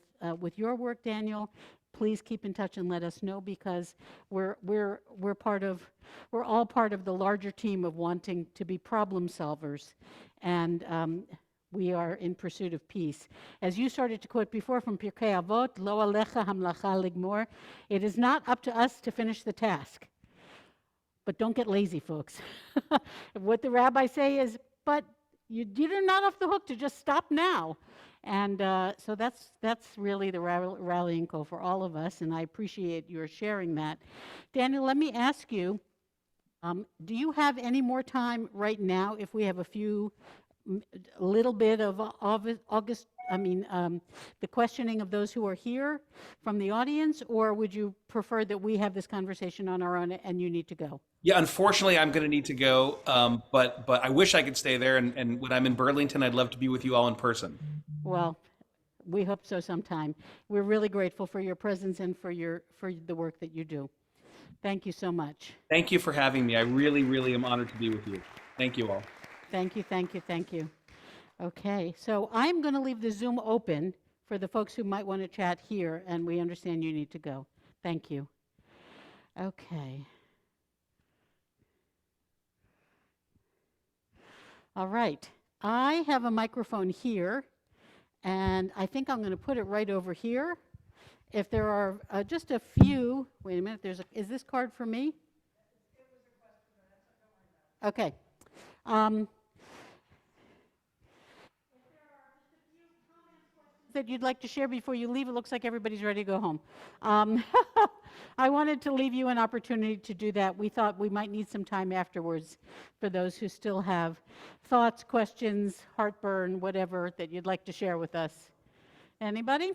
your work, Daniel, please keep in touch and let us know, because we're all part of the larger team of wanting to be problem solvers, and we are in pursuit of peace. As you started to quote before from Pirkei Avot, Lo alecha hamlacha ligmor, it is not up to us to finish the task. But don't get lazy, folks. What the rabbis say is, but you're not off the hook to just stop now. And so that's really the rallying call for all of us, and I appreciate your sharing that. Daniel, let me ask you, do you have any more time right now, if we have a little bit of August, the questioning of those who are here from the audience, or would you prefer that we have this conversation on our own and you need to go? Yeah, unfortunately, I'm going to need to go, but I wish I could stay there. And when I'm in Burlington, I'd love to be with you all in person. Well, we hope so sometime. We're really grateful for your presence and for the work that you do. Thank you so much. Thank you for having me. I really, really am honored to be with you. Thank you all. Thank you, thank you, thank you. Okay, so I'm going to leave the Zoom open for the folks who might want to chat here, and we understand you need to go. Thank you. Okay. All right, I have a microphone here, and I think I'm going to put it right over here. if there are just a few, wait a minute, is this card for me? Okay. Um, that you'd like to share before you leave? It looks like everybody's ready to go home. Um, I wanted to leave you an opportunity to do that. We thought we might need some time afterwards for those who still have thoughts, questions, heartburn, whatever that you'd like to share with us. Anybody?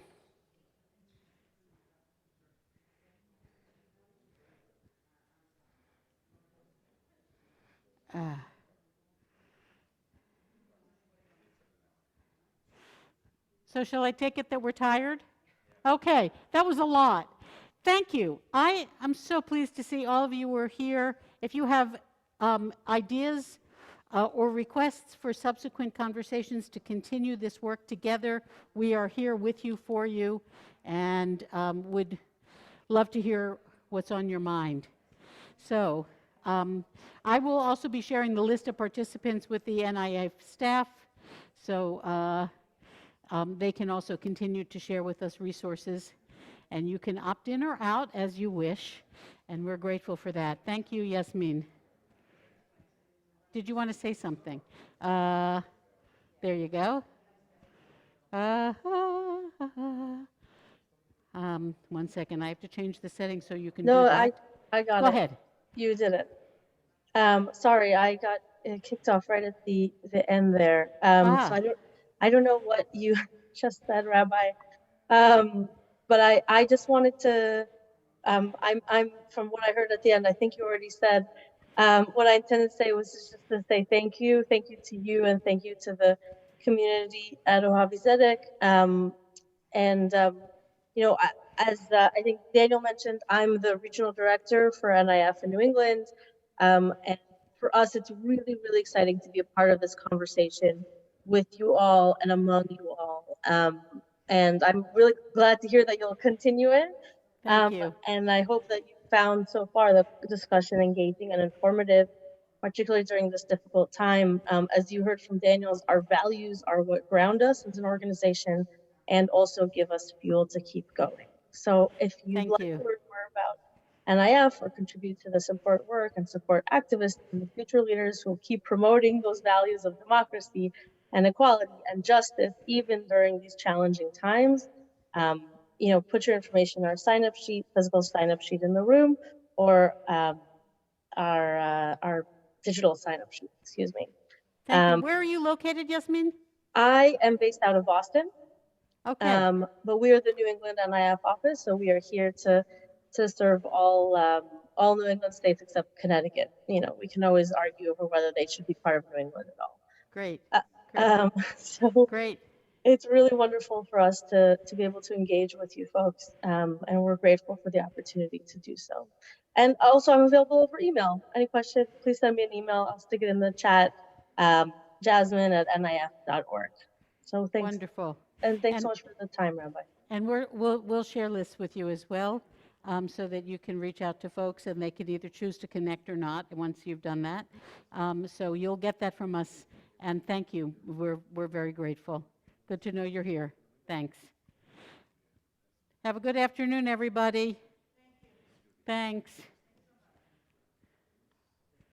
So shall I take it that we're tired? Okay, that was a lot. Thank you. I'm so pleased to see all of you were here. If you have ideas or requests for subsequent conversations to continue this work together, we are here with you, for you, and would love to hear what's on your mind. So I will also be sharing the list of participants with the NIF staff, so they can also continue to share with us resources, and you can opt in or out as you wish, and we're grateful for that. Thank you, Yasmin. Did you want to say something? There you go. 1 second, I have to change the settings so you can do No, that. I got Go it. ahead. You did it. Sorry, I got kicked off right at the end there. So I don't know what you just said, Rabbi. But I just wanted to I'm from what I heard at the end, I think you already said what I intended to say was just to say thank you to you, and thank you to the community at Ohavi Zedek. And you know, as I think Daniel mentioned, I'm the regional director for NIF in New England, and for us, it's really, really exciting to be a part of this conversation with you all and among you all. And I'm really glad to hear that you'll continue it. Thank you. And I hope that you found so far the discussion engaging and informative, particularly during this difficult time. As you heard from Daniel's, our values are what ground us as an organization and also give us fuel to keep going. So if you'd Thank like you. to learn more about NIF or contribute to this important work and support activists and the future leaders who will keep promoting those values of democracy and equality and justice, even during these challenging times, you know, put your information in our sign-up sheet, physical sign-up sheet in the room, or our digital sign-up sheet, excuse me. Thank you. Where are you located, Yasmin? I am based out of Boston. Okay. But we are the New England NIF office, so we are here to serve all New England states except Connecticut. You know, we can always argue over whether they should be part of New England at all. Great. So Great. it's really wonderful for us to be able to engage with you folks, and we're grateful for the opportunity to do so. And also, I'm available over email. Any questions, please send me an email. I'll stick it in the chat, jasmine@nif.org. So thanks. Wonderful. And thanks And- so much for the time, Rabbi. And we'll share lists with you as well, so that you can reach out to folks and they can either choose to connect or not once you've done that. So you'll get that from us, and thank you. We're very grateful. Good to know you're here. Thanks. Have a good afternoon, everybody. Thanks.